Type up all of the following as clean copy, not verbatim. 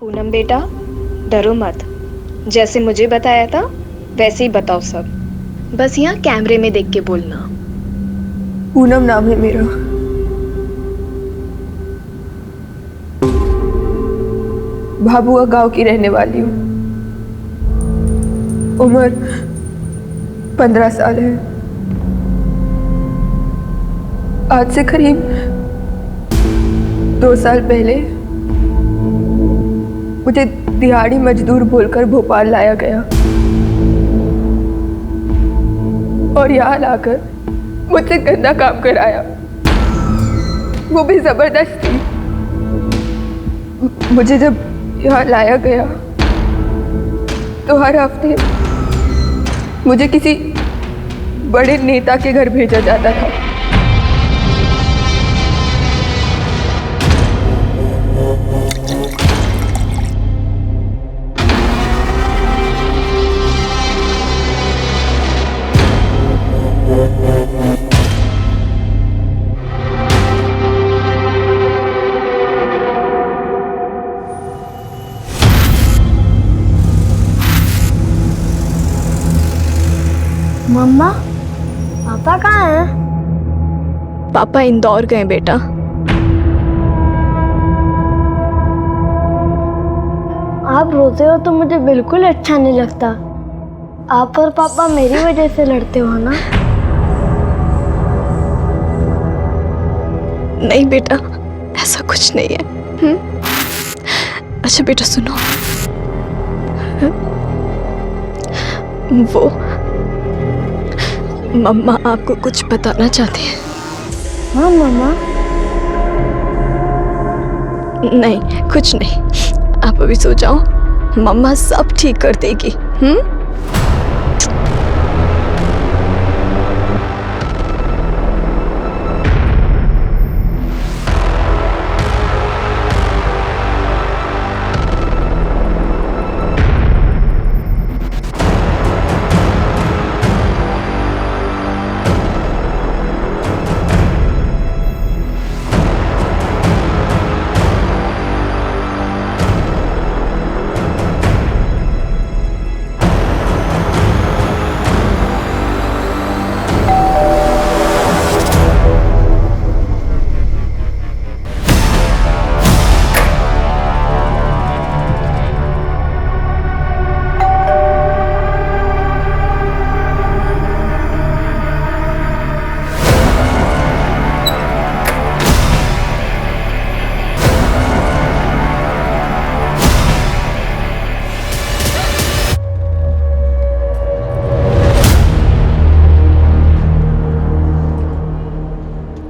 पूनम बेटा, डरो मत। जैसे मुझे बताया था वैसे ही बताओ सब। बस यहाँ कैमरे में देख के बोलना। पूनम नाम है मेरा। भाभुआ गांव की रहने वाली हूँ। उम्र 15 साल है। आज से करीब 2 साल पहले मुझे दिहाड़ी मजदूर बोलकर भोपाल लाया गया और यहाँ लाकर मुझसे गंदा काम कराया, वो भी जबरदस्ती। मुझे जब यहाँ लाया गया तो हर हफ्ते मुझे किसी बड़े नेता के घर भेजा जाता था। मम्मा, पापा कहाँ हैं? पापा इंदौर गए बेटा। आप रोते हो तो मुझे बिल्कुल अच्छा नहीं लगता। आप और पापा मेरी वजह से लड़ते हो ना? नहीं बेटा, ऐसा कुछ नहीं है। अच्छा बेटा सुनो, वो मम्मा आपको कुछ बताना चाहते हैं। हाँ मम्मा। नहीं कुछ नहीं, आप अभी सो जाओ, मम्मा सब ठीक कर देगी।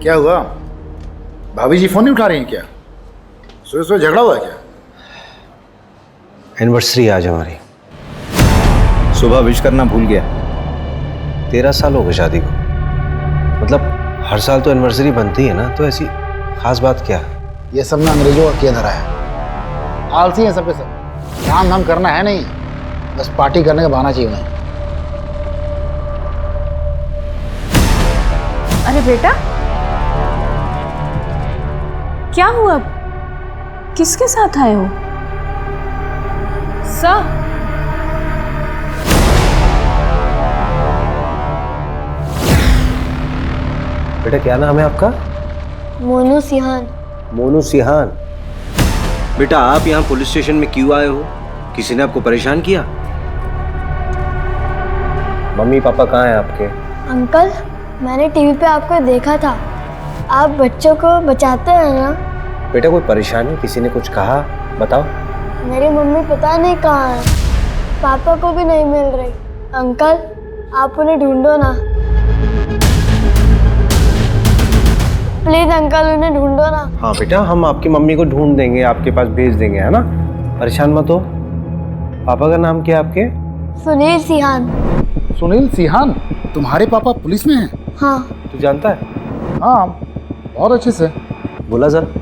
क्या हुआ? भाभी जी फोन नहीं उठा रही हैं क्या? सुबह सुबह झगड़ा हुआ है क्या? एनिवर्सरी आज हमारी। सुबह विश करना भूल गया। 13 साल हो गए शादी को। मतलब हर साल तो एनिवर्सरी बनती है ना, तो ऐसी खास बात क्या है? ये सब ना अंग्रेजों का किया धरा है। आलसी है सब के सब। काम धाम करना है नहीं, बस पार्टी करने का बहाना चाहिए उन्हें। अरे बेटा, क्या हुआ? किसके साथ आए हो? सर, बेटा क्या नाम है आपका? मोनू सिहान। मोनू सिहान। बेटा आप यहाँ पुलिस स्टेशन में क्यों आए हो? किसी ने आपको परेशान किया? मम्मी पापा कहाँ हैं आपके? अंकल, मैंने टीवी पे आपको देखा था। आप बच्चों को बचाते हैं ना? बेटा कोई परेशानी, किसी ने कुछ कहा? बताओ। मेरी मम्मी पता नहीं कहाँ है, पापा को भी नहीं मिल रही। अंकल, आप उन्हें ढूंढो ना प्लीज। अंकल उन्हें ढूंढो ना। हाँ बेटा, हम आपकी मम्मी को ढूंढ देंगे, आपके पास भेज देंगे, है ना? परेशान मत हो। पापा का नाम क्या है आपके? सुनील सिहान। सुनील सिहान? तुम्हारे पापा पुलिस में हैं? हाँ। तू जानता है? हाँ, बहुत अच्छे से। बोला जरा।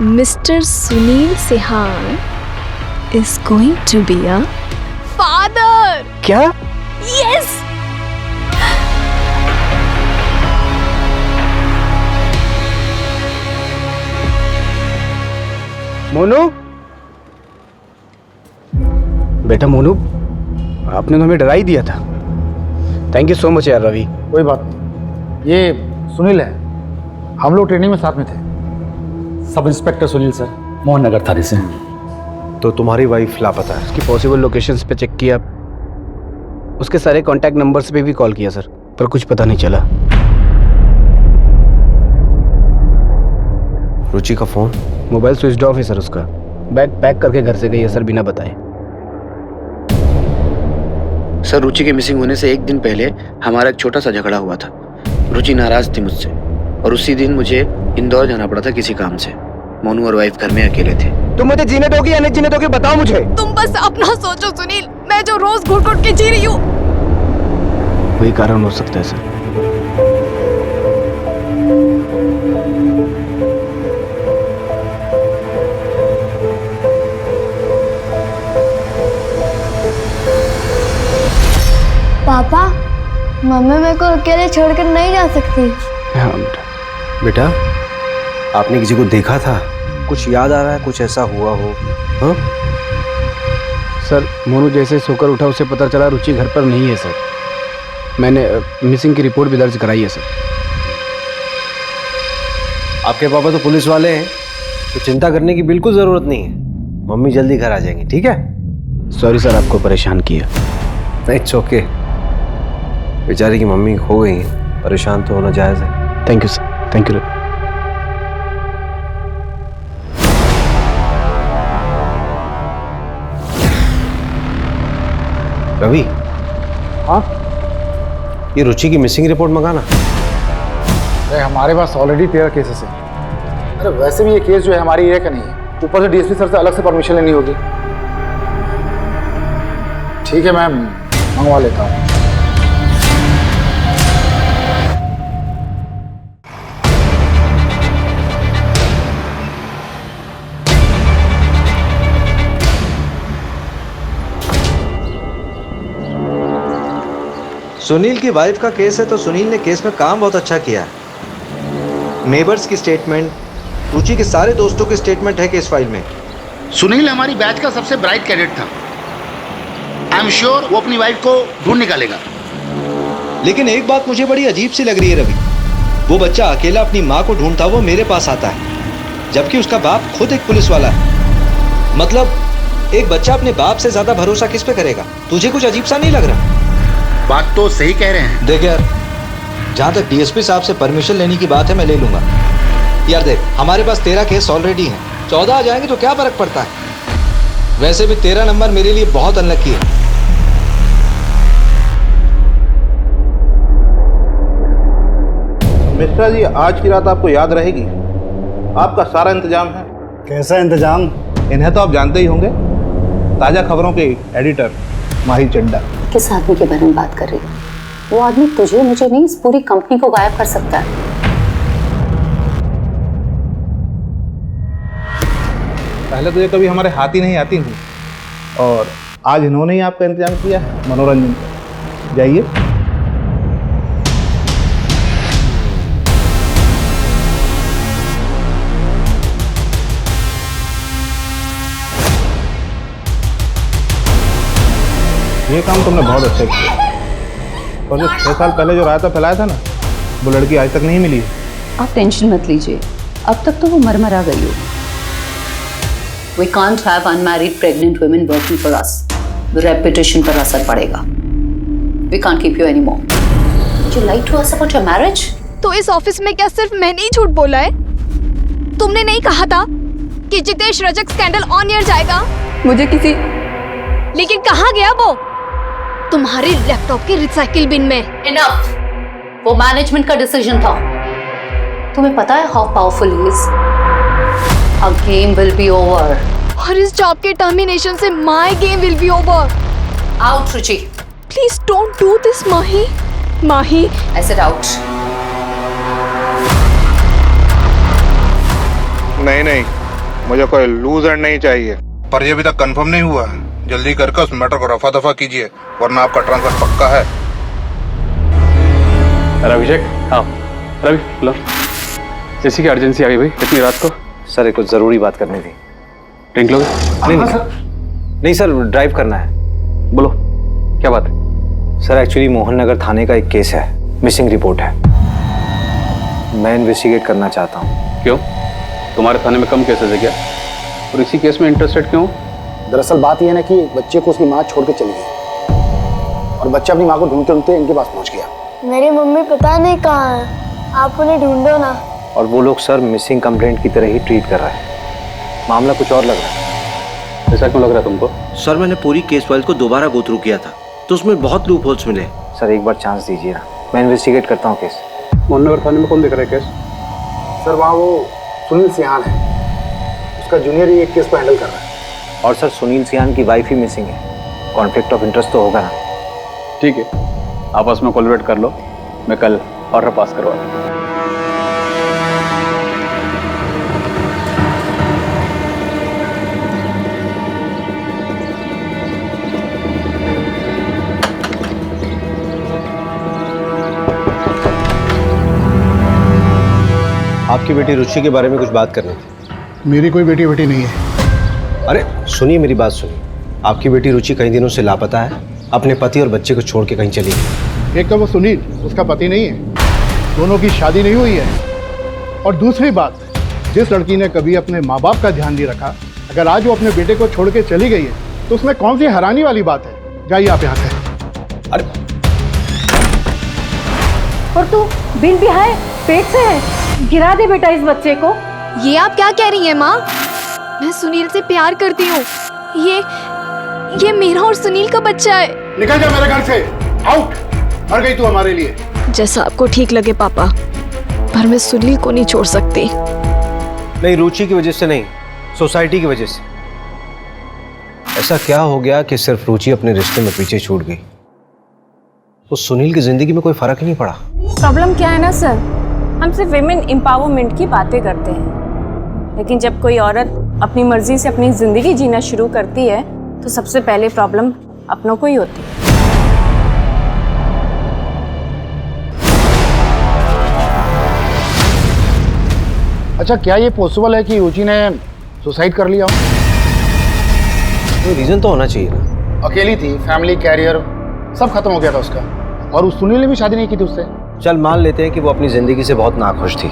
Mr. Sunil Sehan is going to be a father. क्या? Yes. मोनू, बेटा मोनू, आपने तो हमें डरा ही दिया था। थैंक यू सो मच यार रवि। कोई बात नहीं, ये सुनील है, हम लोग ट्रेनिंग में साथ में थे। Sub inspector Sunil sir, Mohan Nagar थाने से। तो तुम्हारी वाइफ लापता है? उसकी पॉसिबल लोकेशंस पे चेक किया, उसके सारे कांटेक्ट नंबर्स पे भी कॉल किया सर, पर कुछ पता नहीं चला। रुचि का फोन? मोबाइल स्विच ऑफ है सर उसका। बैग पैक करके घर से गई है सर, बिना बताए। सर, रुचि के मिसिंग होने से एक दिन पहले हमारा एक छोटा सा झगड़ा हुआ था। रुचि नाराज थी मुझसे और उसी दिन मुझे इंदौर जाना पड़ा था किसी काम से। मोनू और वाइफ घर में अकेले थे। तुम मुझे जीने दोगे या नहीं जीने दोगे, बताओ मुझे। तुम बस अपना सोचो सुनील, मैं जो रोज घुट घुट के जी रही हूँ। वही कारण हो सकता है सर। पापा, मम्मी मेरे को अकेले छोड़कर नहीं जा सकती। हाँ बेटा। बेटा, आपने किसी को देखा था? कुछ याद आ रहा है, कुछ ऐसा हुआ हो? हाँ सर, मोनू जैसे सोकर उठा उसे पता चला रुचि घर पर नहीं है सर। मैंने मिसिंग की रिपोर्ट भी दर्ज कराई है सर। आपके पापा तो पुलिस वाले हैं, तो चिंता करने की बिल्कुल जरूरत नहीं है। मम्मी जल्दी घर आ जाएंगी, ठीक है? सॉरी सर, आपको परेशान किया। It's okay. बेचारी की मम्मी खो गई है, परेशान तो होना जायज़ है। Thank you sir, thank you. Ravi, हाँ, ये रुचि की मिसिंग रिपोर्ट मंगाना। अरे हमारे पास ऑलरेडी 13 केसेस हैं। अरे वैसे भी ये केस जो है हमारी एरिया का नहीं है, ऊपर से डीएसपी सर से अलग से परमिशन लेनी होगी। ठीक है मैम, मंगवा लेता हूँ। सुनील की वाइफ का केस है तो सुनील ने केस में काम बहुत अच्छा किया है। नेबर्स की स्टेटमेंट, रुचि के सारे दोस्तों की स्टेटमेंट है केस फाइल में। सुनील हमारी बैच का सबसे ब्राइट कैडेट था। आई एम श्योर वो अपनी वाइफ को ढूंढ निकालेगा। लेकिन एक बात मुझे बड़ी अजीब सी लग रही है रवि, वो बच्चा अकेला अपनी माँ को ढूंढता वो मेरे पास आता है, जबकि उसका बाप खुद एक पुलिस वाला है। मतलब एक बच्चा अपने बाप से ज्यादा भरोसा किस पे करेगा? तुझे कुछ अजीब सा नहीं लग रहा? बात तो सही कह रहे हैं। देख यार, जहां तक डीएसपी साहब से परमिशन लेने की बात है, मैं ले लूंगा। यार देख, हमारे पास 13 केस ऑलरेडी हैं, 14 आ जाएंगे तो क्या फर्क पड़ता है? वैसे भी 13 नंबर मेरे लिए बहुत अनलकी है। मिश्रा जी, आज की रात आपको याद रहेगी। आपका सारा इंतजाम है। कैसा इंतजाम? इन्हें तो आप जानते ही होंगे, ताज़ा खबरों के एडिटर माही चड्डा। किस आदमी के बारे में बात कर रही है? वो आदमी तुझे मुझे नहीं, इस पूरी कंपनी को गायब कर सकता है। पहले तो ये कभी हमारे हाथ ही नहीं आती थी, और आज इन्होंने ही आपका इंतजाम किया है मनोरंजन का। जाइए। ये काम तुमने बहुत अच्छा किया, और जो 6 साल पहले जो रायता फैलाया था ना, वो लड़की आज तक नहीं मिली है। आप टेंशन मत लीजिए, अब तक तो वो मर गई हो। We can't have unmarried pregnant women working for us. The reputation पर असर पड़ेगा। We can't keep you anymore. Did you lie to us about your marriage? तो इस ऑफिस में क्या सिर्फ मैंने ही झूठ बोला है? तुमने नहीं कहा था कि Jitesh Rajak scandal on air जाएगा? मुझे किसी लेकिन कहाँ गया वो? तुम्हारे लैपटॉप के रिसाइकिल बिन में। Enough. वो मैनेजमेंट का डिसीजन था। तुम्हें पता है how powerful he is? Our game will be over. और इस जॉब के टर्मिनेशन से my game will be over. Out, Ruchi. Please don't do this, Mahi. Mahi. I said out. नहीं, मुझे कोई लूजर नहीं चाहिए। पर ये अभी तक कंफर्म नहीं हुआ है। जल्दी करके उस मैटर को रफा दफा कीजिए, वरना आपका ट्रांसफर पक्का है। अभिषेक, हाँ रवि, लो। जैसी की अर्जेंसी आ गई भाई, इतनी रात को। सर एक कुछ ज़रूरी बात करनी थी। ड्रिंक लोगे? नहीं सर, ड्राइव करना है। बोलो, क्या बात है? सर एक्चुअली मोहन नगर थाने का एक केस है, मिसिंग रिपोर्ट है। मैं इन्वेस्टिगेट करना चाहता हूँ। क्यों? तुम्हारे थाने में कम केसेस है क्या? और इसी केस में इंटरेस्टेड क्यों? दरअसल बात यह है ना कि बच्चे को उसकी माँ छोड़ के चली गई और बच्चा अपनी माँ को ढूंढते ढूंढते इनके पास पहुंच गया। मेरी मम्मी पता नहीं कहाँ है, आप उन्हें ढूंढो ना। और वो लोग सर मिसिंग कंप्लेंट की तरह ही ट्रीट कर रहे हैं। मामला कुछ और लग रहा है। ऐसा क्यों लग रहा है तुमको? सर मैंने पूरी केस फाइल को दोबारा गो थ्रू किया था, तो उसमें बहुत लूप होल्स मिले। सर एक बार चांस दीजिए ना, मैं इन्वेस्टिगेट करता हूँ केस। मोहन नगर थाने में कौन देख रहा है केस? सर वहाँ वो सुनील सियान है, उसका जूनियर ही एक केस को हैंडल कर रहा है। और सर सुनील सियान की वाइफ ही मिसिंग है, कॉन्फ्लिक्ट ऑफ इंटरेस्ट तो होगा ना। ठीक है, आपस में कोलैबोरेट कर लो, मैं कल ऑर्डर पास करवा दूँ। आपकी बेटी रुचि के बारे में कुछ बात करनी थी। मेरी कोई बेटी नहीं है। अरे सुनिए, मेरी बात सुनिए। आपकी बेटी रुचि कई दिनों से लापता है, अपने पति और बच्चे को छोड़ के कहीं चली गई। एक तो वो सुनील उसका पति नहीं है, दोनों की शादी नहीं हुई है। और दूसरी बात, जिस लड़की ने कभी अपने माँ बाप का ध्यान नहीं रखा, अगर आज वो अपने बेटे को छोड़ के चली गई है तो उसमें कौन सी हैरानी वाली बात है? जाइए आप यहाँ से। अरे और तू बिन बिहाए पेट से है, गिरा दे बेटा इस बच्चे को। ये आप क्या कह रही हैं माँ? मैं सुनील से प्यार करती हूँ। ये मेरा और सुनील का बच्चा है। निकल जा मेरे घर से, आउट। मर गई तू हमारे लिए। जैसा आपको ठीक लगे पापा, पर मैं सुनील को नहीं छोड़ सकती। नहीं, रुचि की वजह से नहीं, सोसाइटी की वजह से। ऐसा क्या हो गया कि सिर्फ रुचि अपने रिश्ते में पीछे छूट गई? तो सुनील की जिंदगी में कोई फर्क ही नहीं पड़ा। प्रॉब्लम क्या है ना सर, हम सिर्फ विमेन एम्पावरमेंट की बातें करते हैं, लेकिन जब कोई औरत अपनी मर्जी से अपनी जिंदगी जीना शुरू करती है तो सबसे पहले प्रॉब्लम अपनों को ही होती है। अच्छा, क्या ये पॉसिबल है कि रुचि ने सुसाइड कर लिया हो? कोई रीजन तो होना चाहिए ना। अकेली थी, फैमिली, कैरियर सब खत्म हो गया था उसका, और उस सुनील ने भी शादी नहीं की थी उससे। चल मान लेते हैं कि वो अपनी जिंदगी से बहुत नाखुश थी,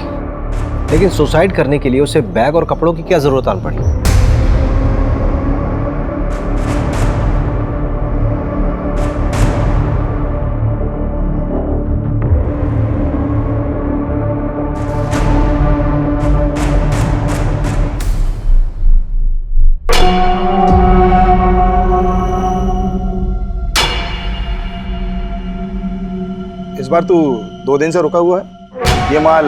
लेकिन सुसाइड करने के लिए उसे बैग और कपड़ों की क्या जरूरत आन पड़ी? इस बार तू 2 दिन से रुका हुआ है, ये माल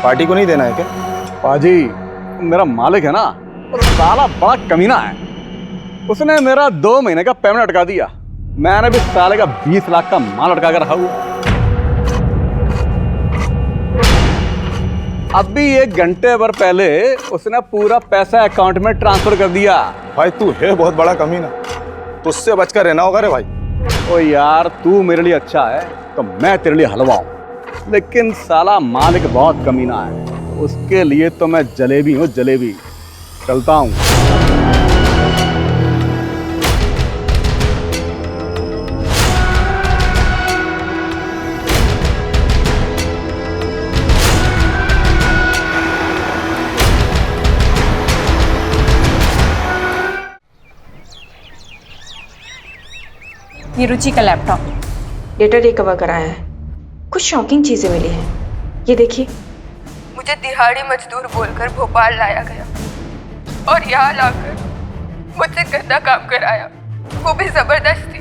पार्टी को नहीं देना है क्या? पाजी, मेरा मालिक है ना, वो साला बड़ा कमीना है। उसने मेरा 2 महीने का पेमेंट अटका दिया। मैंने भी साले का 20 लाख का माल अटका कर रखा हुआ। अभी 1 घंटे भर पहले उसने पूरा पैसा अकाउंट में ट्रांसफर कर दिया। भाई तू है बहुत बड़ा कमीना, तुझसे बचकर रहना होगा रे भाई। ओ यार, तू मेरे लिए अच्छा है तो मैं तेरे लिए हलवा हूं, लेकिन साला मालिक बहुत कमीना है, उसके लिए तो मैं जलेबी हूँ, जलेबी। चलता हूँ। ये रुचि का लैपटॉप, डेटा रिकवर कराया है, कुछ शॉकिंग चीजें मिली हैं। ये देखिए। मुझे दिहाड़ी मजदूर बोलकर भोपाल लाया गया और यहाँ लाकर मुझसे गंदा काम कराया, वो भी जबरदस्ती।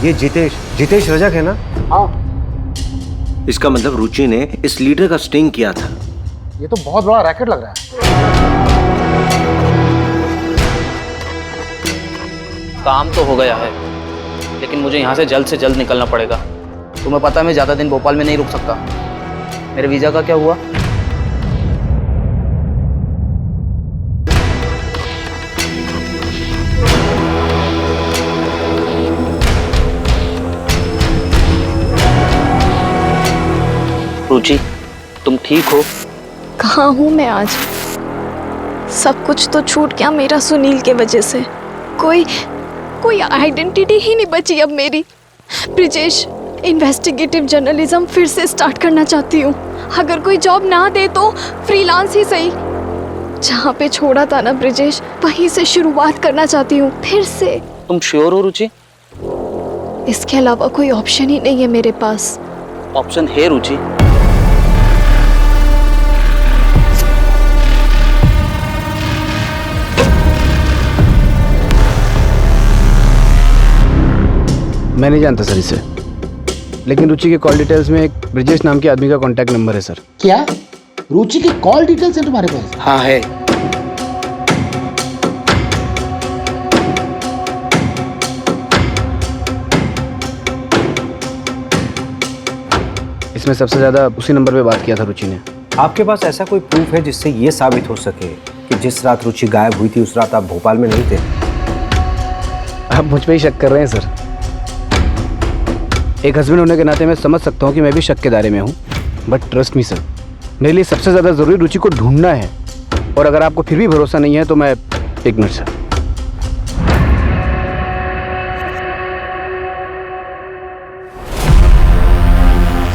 ये जितेश रजक है ना? हाँ। इसका मतलब रुचि ने इस लीडर का स्टिंग किया था। ये तो बहुत बड़ा रैकेट लग रहा है। काम तो हो गया है, लेकिन मुझे यहाँ से जल्द निकलना पड़ेगा। तुम्हें पता है मैं ज़्यादा दिन भोपाल में नहीं रुक सकता। मेरे वीज़ा का क्या हुआ? रुचि, तुम ठीक हो? कहाँ हूँ मैं आज? सब कुछ तो छूट गया मेरा सुनील के वजह से। कोई आइडेंटिटी ही नहीं बची अब मेरी। ब्रिजेश, इन्वेस्टिगेटिव जर्नलिज्म फिर से स्टार्ट करना चाहती हूँ। अगर कोई जॉब ना दे तो फ्रीलांस ही सही। जहाँ पे छोड़ा था ना ब्रिजेश, वहीं से शुरुआत करना चाहती हूँ फिर से। तुम श्योर हो रुचि? इसके अलावा कोई ऑप्शन ही नहीं है मेरे पास। ऑप्शन है रुचि। मैं नहीं जानता सर इसे, लेकिन रुचि के कॉल डिटेल्स में एक ब्रिजेश नाम के आदमी का कॉन्टैक्ट नंबर है सर। क्या रुचि की कॉल डिटेल्स है तुम्हारे पास? हाँ है। इसमें सबसे ज्यादा उसी नंबर पे बात किया था रुचि ने। आपके पास ऐसा कोई प्रूफ है जिससे ये साबित हो सके कि जिस रात रुचि गायब हुई थी उस रात आप भोपाल में नहीं थे? आप मुझ पे ही शक कर रहे हैं सर। एक हस्बैंड होने के नाते मैं समझ सकता हूँ कि मैं भी शक के दायरे में हूँ, बट ट्रस्ट मी सर, मेरे लिए सबसे ज़्यादा ज़रूरी रुचि को ढूंढना है। और अगर आपको फिर भी भरोसा नहीं है तो मैं एक मिनट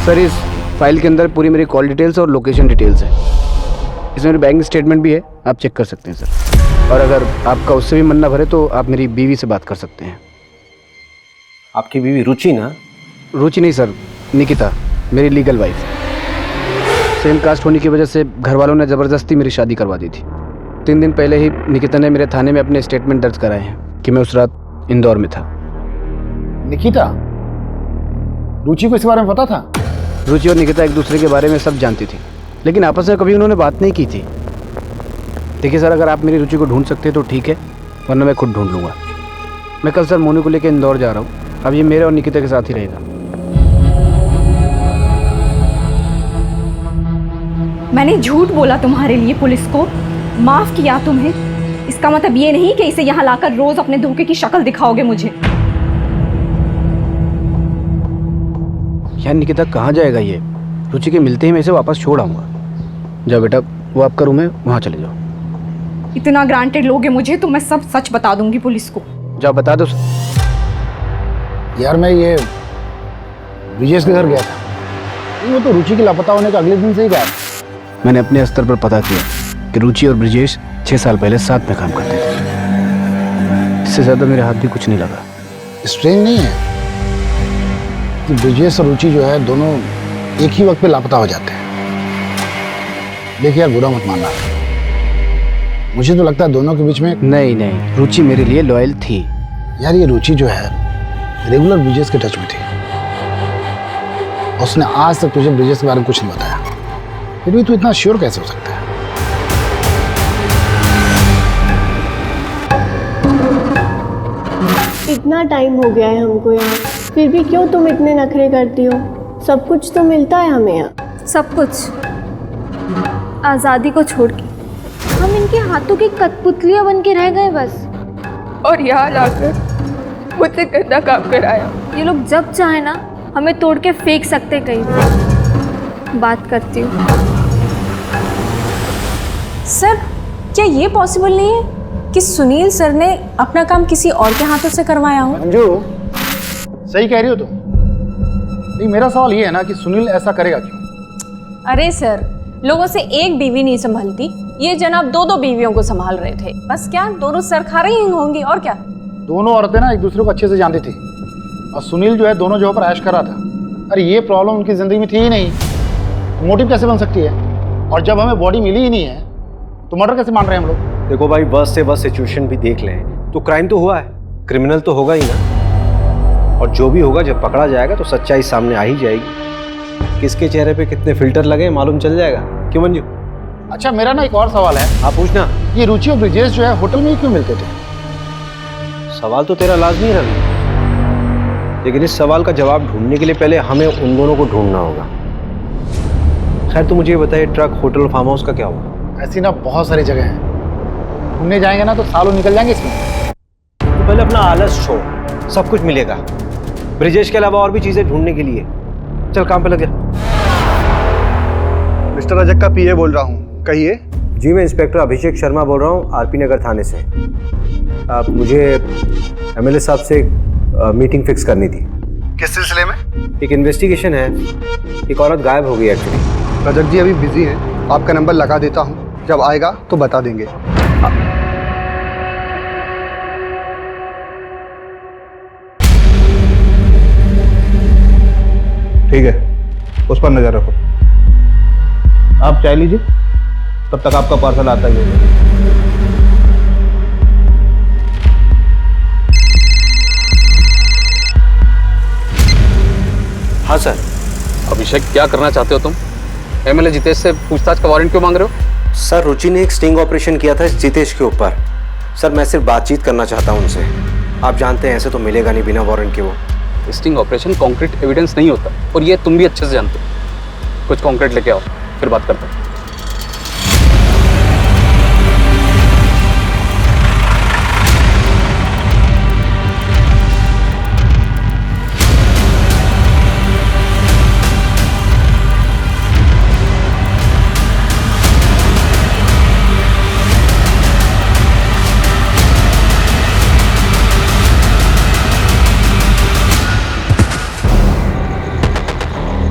सर, इस फाइल के अंदर पूरी मेरी कॉल डिटेल्स और लोकेशन डिटेल्स है। इसमें मेरी बैंक स्टेटमेंट भी है, आप चेक कर सकते हैं सर। और अगर आपका उससे भी मन ना भरे तो आप मेरी बीवी से बात कर सकते हैं। आपकी बीवी रुचि ना? रुचि नहीं सर, निकिता, मेरी लीगल वाइफ। सेम कास्ट होने की वजह से घर वालों ने ज़बरदस्ती मेरी शादी करवा दी थी। 3 दिन पहले ही निकिता ने मेरे थाने में अपने स्टेटमेंट दर्ज कराए हैं कि मैं उस रात इंदौर में था। निकिता, रुचि को इस बारे में पता था? रुचि और निकिता एक दूसरे के बारे में सब जानती थी, लेकिन आपस में कभी उन्होंने बात नहीं की थी। देखिए सर, अगर आप मेरी रुचि को ढूंढ सकते हैं तो ठीक है, वरना मैं खुद ढूंढ लूँगा। मैं कल सर मोनू को लेकर इंदौर जा रहा हूँ। अब ये मेरे और निकिता के साथ ही रहेगा। मैंने झूठ बोला तुम्हारे लिए पुलिस को, माफ किया तुम्हें। इसका मतलब ये नहीं कि इसे यहाँ लाकर रोज अपने धोखे की शक्ल दिखाओगे मुझे। यार निकिता कहाँ जाएगा ये? रुचि के मिलते ही मैं इसे वापस छोड़ आऊँगा। जाओ बेटा, वो आपका रूम है, वहाँ चले जाओ। इतना ग्रांटेड लोगे मुझे तो मैं सब सच बता दूंगी पुलिस को। जाओ बता दो। यार मैं ये ब्रिजेश के घर गया था, वो तो रुचि के लापता होने का अगले दिन से ही गायब। मैंने अपने स्तर पर पता किया कि रुचि और ब्रिजेश 6 साल पहले साथ में काम करते थे। इससे ज़्यादा मेरे हाथ भी कुछ नहीं लगा। स्ट्रेंज नहीं है कि ब्रिजेश और रुचि जो है दोनों एक ही वक्त पे लापता हो जाते हैं। देखिए यार, बुरा मत मानना, मुझे तो लगता है दोनों के बीच में नहीं, रुचि मेरे लिए लॉयल थी। यार ये रुचि जो है रेगुलर ब्रिजेश के टच में थी। उसने आज तक तुझे ब्रिजेश के बारे में कुछ नहीं बताया, फिर भी तू इतना श्योर कैसे हो सकता है? इतना टाइम हो गया है हमको यहाँ, फिर भी क्यों तुम इतने नखरे करती हो? सब कुछ तो मिलता है हमें यहाँ। सब कुछ आज़ादी को छोड़ के हम इनके हाथों की कठपुतलियाँ बन के रह गए बस। और यहाँ लाकर मुझसे गंदा काम कराया। ये लोग जब चाहे ना हमें तोड़ के फेंक सकते कहीं भी। बात करती हूँ। सर, क्या ये पॉसिबल नहीं है कि सुनील सर ने अपना काम किसी और के हाथों से करवाया हो? अंजू, सही कह रही हो तुम। नहीं, मेरा सवाल ये है ना कि सुनील ऐसा करेगा क्यों? अरे सर, लोगों से एक बीवी नहीं संभलती, ये जनाब 2-2 बीवियों को संभाल रहे थे। बस क्या दोनों सरखा रही होंगी और क्या? दोनों औरतें ना एक दूसरे को अच्छे से जानती थी, और सुनील जो है दोनों जगह पर ऐश कर रहा था। अरे ये प्रॉब्लम उनकी जिंदगी में थी ही नहीं, मोटिव कैसे बन सकती है? और जब हमें बॉडी मिली ही नहीं है तो मर्डर कैसे मान रहे हैं हम लोग? देखो भाई, बस से बस सिचुएशन भी देख लें तो क्राइम तो हुआ है, क्रिमिनल तो होगा ही ना। और जो भी होगा, जब पकड़ा जाएगा तो सच्चाई सामने आ ही जाएगी। किसके चेहरे पे कितने फिल्टर लगे मालूम चल जाएगा। क्यों मंजू? अच्छा मेरा ना एक और सवाल है। आप पूछना। ये रुचि और ब्रिजेश जो है होटल में ही क्यों मिलते थे? सवाल तो तेरा लाजमी है रवि, लेकिन इस सवाल का जवाब ढूंढने के लिए पहले हमें उन दोनों को ढूंढना होगा। खैर तू मुझे बताइए, ट्रक, होटल, फार्म हाउस का क्या हुआ? ऐसी ना बहुत सारी जगह हैं, घूमने जाएंगे ना तो सालों निकल जाएंगे इसमें। तो पहले अपना आलस छोड़, सब कुछ मिलेगा ब्रिजेश के अलावा और भी चीजें ढूंढने के लिए। चल काम पे लग जा। मिस्टर रजक का पीए बोल रहा हूँ, कहिए। जी मैं इंस्पेक्टर अभिषेक शर्मा बोल रहा हूँ, आरपी नगर थाने से। आप मुझे एमएलए साहब से मीटिंग फिक्स करनी थी। किस सिलसिले में? एक इन्वेस्टिगेशन है, एक औरत गायब हो गई एक्चुअली। रजक जी अभी बिजी हैं, आपका नंबर लगा देता हूँ, जब आएगा तो बता देंगे। ठीक है, उस पर नजर रखो। आप चाय लीजिए, तब तक आपका पार्सल आता ही होगा। हाँ सर। अभिषेक, क्या करना चाहते हो तुम? एमएलए जितेश से पूछताछ का वारंट क्यों मांग रहे हो? सर रुचि ने एक स्टिंग ऑपरेशन किया था जितेश के ऊपर। सर मैं सिर्फ बातचीत करना चाहता हूँ उनसे। आप जानते हैं ऐसे तो मिलेगा नहीं बिना वारंट के। वो स्टिंग ऑपरेशन कॉन्क्रीट एविडेंस नहीं होता, और ये तुम भी अच्छे से जानते हो। कुछ कॉन्क्रीट लेके आओ, फिर बात करते हैं।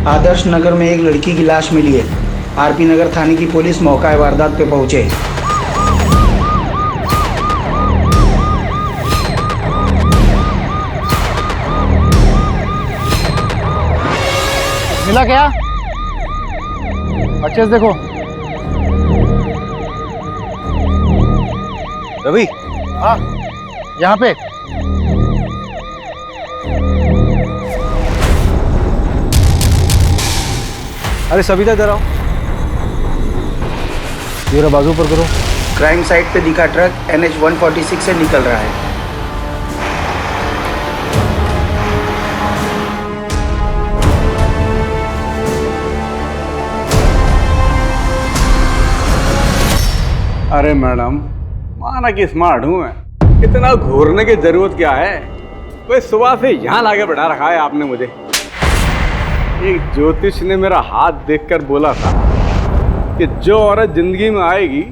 आदर्श नगर में एक लड़की की लाश मिली है। आरपी नगर थाने की पुलिस मौका वारदात पे पहुंचे। मिला क्या? अच्छे से देखो। रवि। हाँ, यहाँ पे। अरे सविता इधर आओ, मेरा बाजू पर करो। क्राइम साइट पे दिखा ट्रक NH 146 से निकल रहा है। अरे मैडम, माना कि स्मार्ट हूँ मैं, इतना घूरने की जरूरत क्या है? भाई सुबह से यहाँ लाके बैठा रखा है आपने मुझे। एक ज्योतिष ने मेरा हाथ देखकर बोला था कि जो औरत जिंदगी में आएगी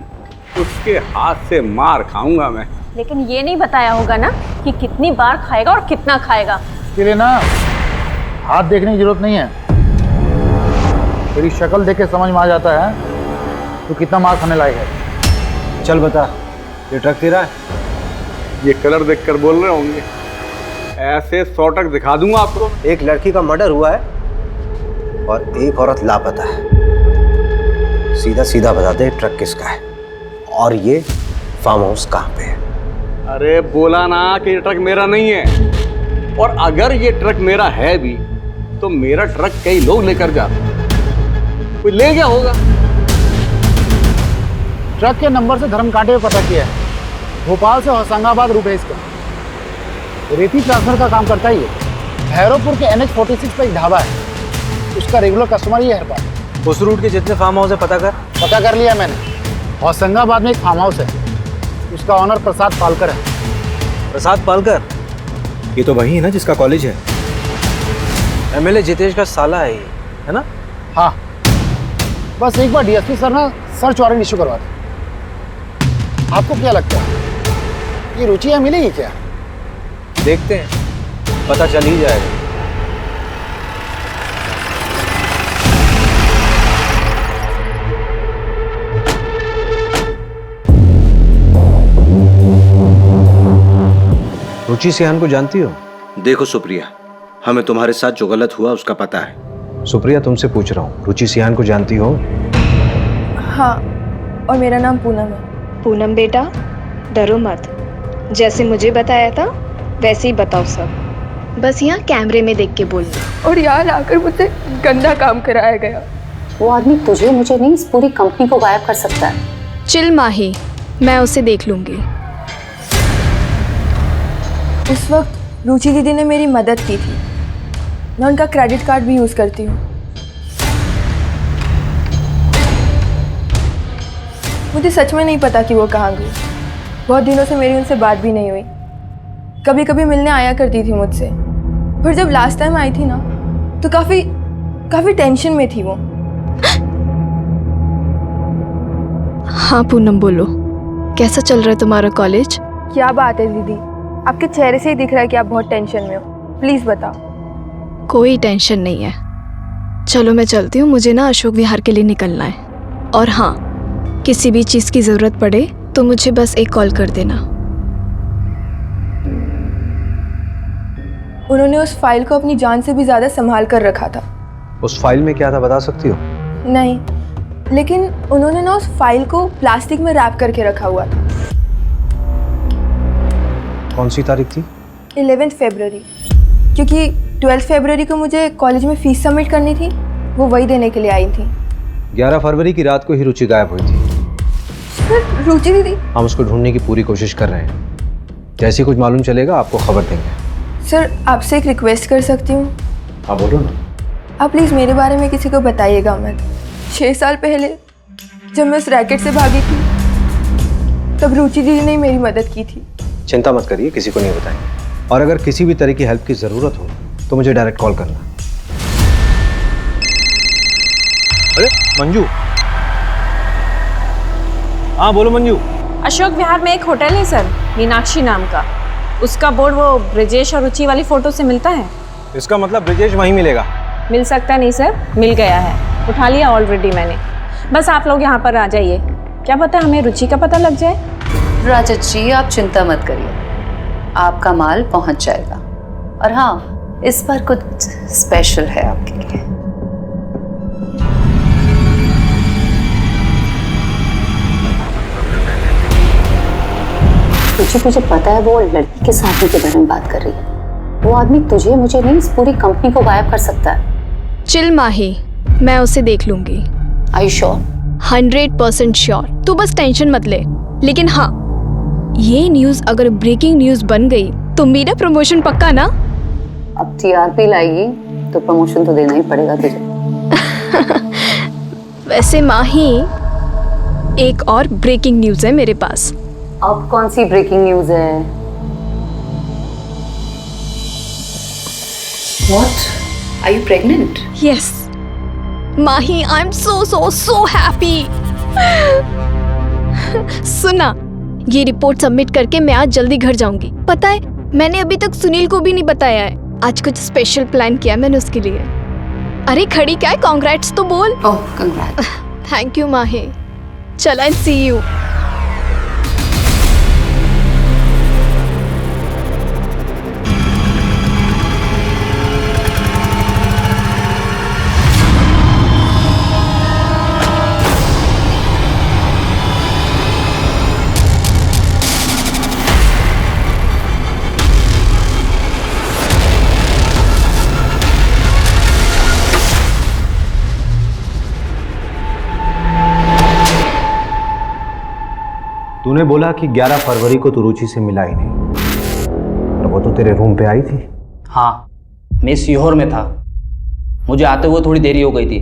उसके हाथ से मार खाऊंगा मैं। लेकिन ये नहीं बताया होगा ना कि कितनी बार खाएगा और कितना खाएगा। इसके लिए ना हाथ देखने की जरूरत नहीं है, तेरी शक्ल देख के समझ में आ जाता है तो कितना मार खाने लायक है। चल बता, ये ट्रक तेरा है? ये कलर देखकर बोल रहे होंगे, ऐसे 100 ट्रक दिखा दूंगा आपको। एक लड़की का मर्डर हुआ है और एक औरत लापता है। सीधा सीधा बता दे ट्रक किसका है और ये फार्म हाउस कहाँ पे है? अरे बोला ना कि ये ट्रक मेरा नहीं है, और अगर ये ट्रक मेरा है भी तो मेरा ट्रक कई लोग लेकर जाते, कोई ले गया होगा। ट्रक के नंबर से धर्मकांटे पे पता किया है, भोपाल से होशंगाबाद रूट है इसका। रेती ट्रांसफर का काम करता ही है। भैरवपुर के NH 46 पे एक ढाबा है, उसका रेगुलर कस्टमर ही है हर बार। उस रूट के जितने फार्म हाउस है पता कर लिया मैंने। होशंगाबाद में एक फार्म हाउस है, उसका ऑनर प्रसाद पालकर है। प्रसाद पालकर? ये तो वही है ना जिसका कॉलेज है। एमएलए जितेश का साला है ये, है ना? हाँ, बस एक बार DSP सर ना सर्च वारंट इशू करवा दें। आपको क्या लगता है ये रुचि यहाँ मिलेगी क्या? देखते हैं, पता चल ही जाएगा। रुचि सिहान को जानती हो? देखो सुप्रिया, हमें तुम्हारे साथ जो गलत हुआ उसका पता है। सुप्रिया तुमसे पूछ रहा हूँ, रुचि सिहान को जानती हो? हाँ, और मेरा नाम पूनम है। पूनम बेटा, डरो मत, जैसे मुझे बताया था वैसे ही बताओ सब। बस यहाँ कैमरे में देख के बोलना। और यहाँ लाकर मुझसे गंदा काम कराया गया। वो आदमी तुझे मुझे नहीं, इस पूरी कंपनी को गायब कर सकता है। चिल माही, मैं उसे देख लूंगी। उस वक्त रुचि दीदी ने मेरी मदद की थी। मैं उनका क्रेडिट कार्ड भी यूज़ करती हूँ। मुझे सच में नहीं पता कि वो कहाँ गई। बहुत दिनों से मेरी उनसे बात भी नहीं हुई। कभी कभी मिलने आया करती थी मुझसे, पर जब लास्ट टाइम आई थी ना तो काफ़ी टेंशन में थी वो। हाँ पूनम बोलो, कैसा चल रहा है तुम्हारा कॉलेज? क्या बात है दीदी, आपके चेहरे से ही दिख रहा है कि आप बहुत टेंशन में हो। प्लीज़ बताओ। कोई टेंशन नहीं है, चलो मैं चलती हूँ, मुझे ना अशोक विहार के लिए निकलना है। और हाँ, किसी भी चीज़ की ज़रूरत पड़े तो मुझे बस एक कॉल कर देना। उन्होंने उस फाइल को अपनी जान से भी ज़्यादा संभाल कर रखा था। उस फाइल में क्या था बता सकती हो? नहीं, लेकिन उन्होंने ना उस फाइल को प्लास्टिक में रैप करके रखा हुआ था। कौन सी तारीख थी? 11 फरवरी, क्योंकि 12 फरवरी को मुझे कॉलेज में फीस सबमिट करनी थी, वो वही देने के लिए आई थी। 11 फरवरी की रात को ही रुचि गायब हुई थी। सर, रुचि दीदी? हम उसको ढूंढने की पूरी कोशिश कर रहे हैं। जैसे कुछ मालूम चलेगा आपको खबर देंगे। सर, आपसे एक रिक्वेस्ट कर सकती हूँ? हाँ बोलो ना। आप प्लीज़ मेरे बारे में किसी को बताइएगा मत। 6 साल पहले जब मैं उस रैकेट से भागी थी तब रुचि दीदी ने मेरी मदद की थी। चिंता मत करिए, किसी को नहीं बताएंगे। और अगर किसी भी तरह की हेल्प की ज़रूरत हो तो मुझे डायरेक्ट कॉल करना। अरे मंजू। हाँ बोलो मंजू। अशोक विहार में एक होटल है सर, मीनाक्षी नाम का। उसका बोर्ड वो ब्रिजेश और रुचि वाली फोटो से मिलता है। इसका मतलब ब्रिजेश वहीं मिलेगा? मिल सकता नहीं सर, मिल गया है, उठा लिया ऑलरेडी मैंने। बस आप लोग यहाँ पर आ जाइए, क्या पता हमें रुचि का पता लग जाए। राजत जी आप चिंता मत करिए, आपका माल पहुँच जाएगा। और हाँ, इस बार कुछ स्पेशल है आपके लिए। तुझे पता है वो लड़की के साथ के बारे में बात कर रही है। वो आदमी तुझे मुझे नहीं, इस पूरी कंपनी को गायब कर सकता है। चिल माही, मैं उसे देख लूंगी। Are you sure? 100% श्योर। तू बस टेंशन मत ले। लेकिन हाँ, ये न्यूज़ अगर ब्रेकिंग न्यूज़ बन गई तो मेरा प्रमोशन पक्का ना? अब टीआरपी लाएगी तो प्रमोशन तो देना ही पड़ेगा तुझे। वैसे माही, एक और ब्रेकिंग न्यूज़ है मेरे पास। अब कौन सी ब्रेकिंग न्यूज़ है? What? Are you pregnant? Yes. Mahi, I'm so happy. सुना, ये रिपोर्ट सबमिट करके मैं आज जल्दी घर जाऊंगी। पता है, मैंने अभी तक सुनील को भी नहीं बताया है। आज कुछ स्पेशल प्लान किया मैंने उसके लिए। अरे खड़ी क्या है, कांग्रेट्स तो बोल। ओह कंग्रेट्स। थैंक यू माही। चल एंड सी यू। तूने बोला कि 11 फरवरी को तू रुचि से मिला ही नहीं, और वो तो तेरे रूम पे आई थी। हाँ, मैं सीहोर में था, मुझे आते हुए थोड़ी देरी हो गई थी,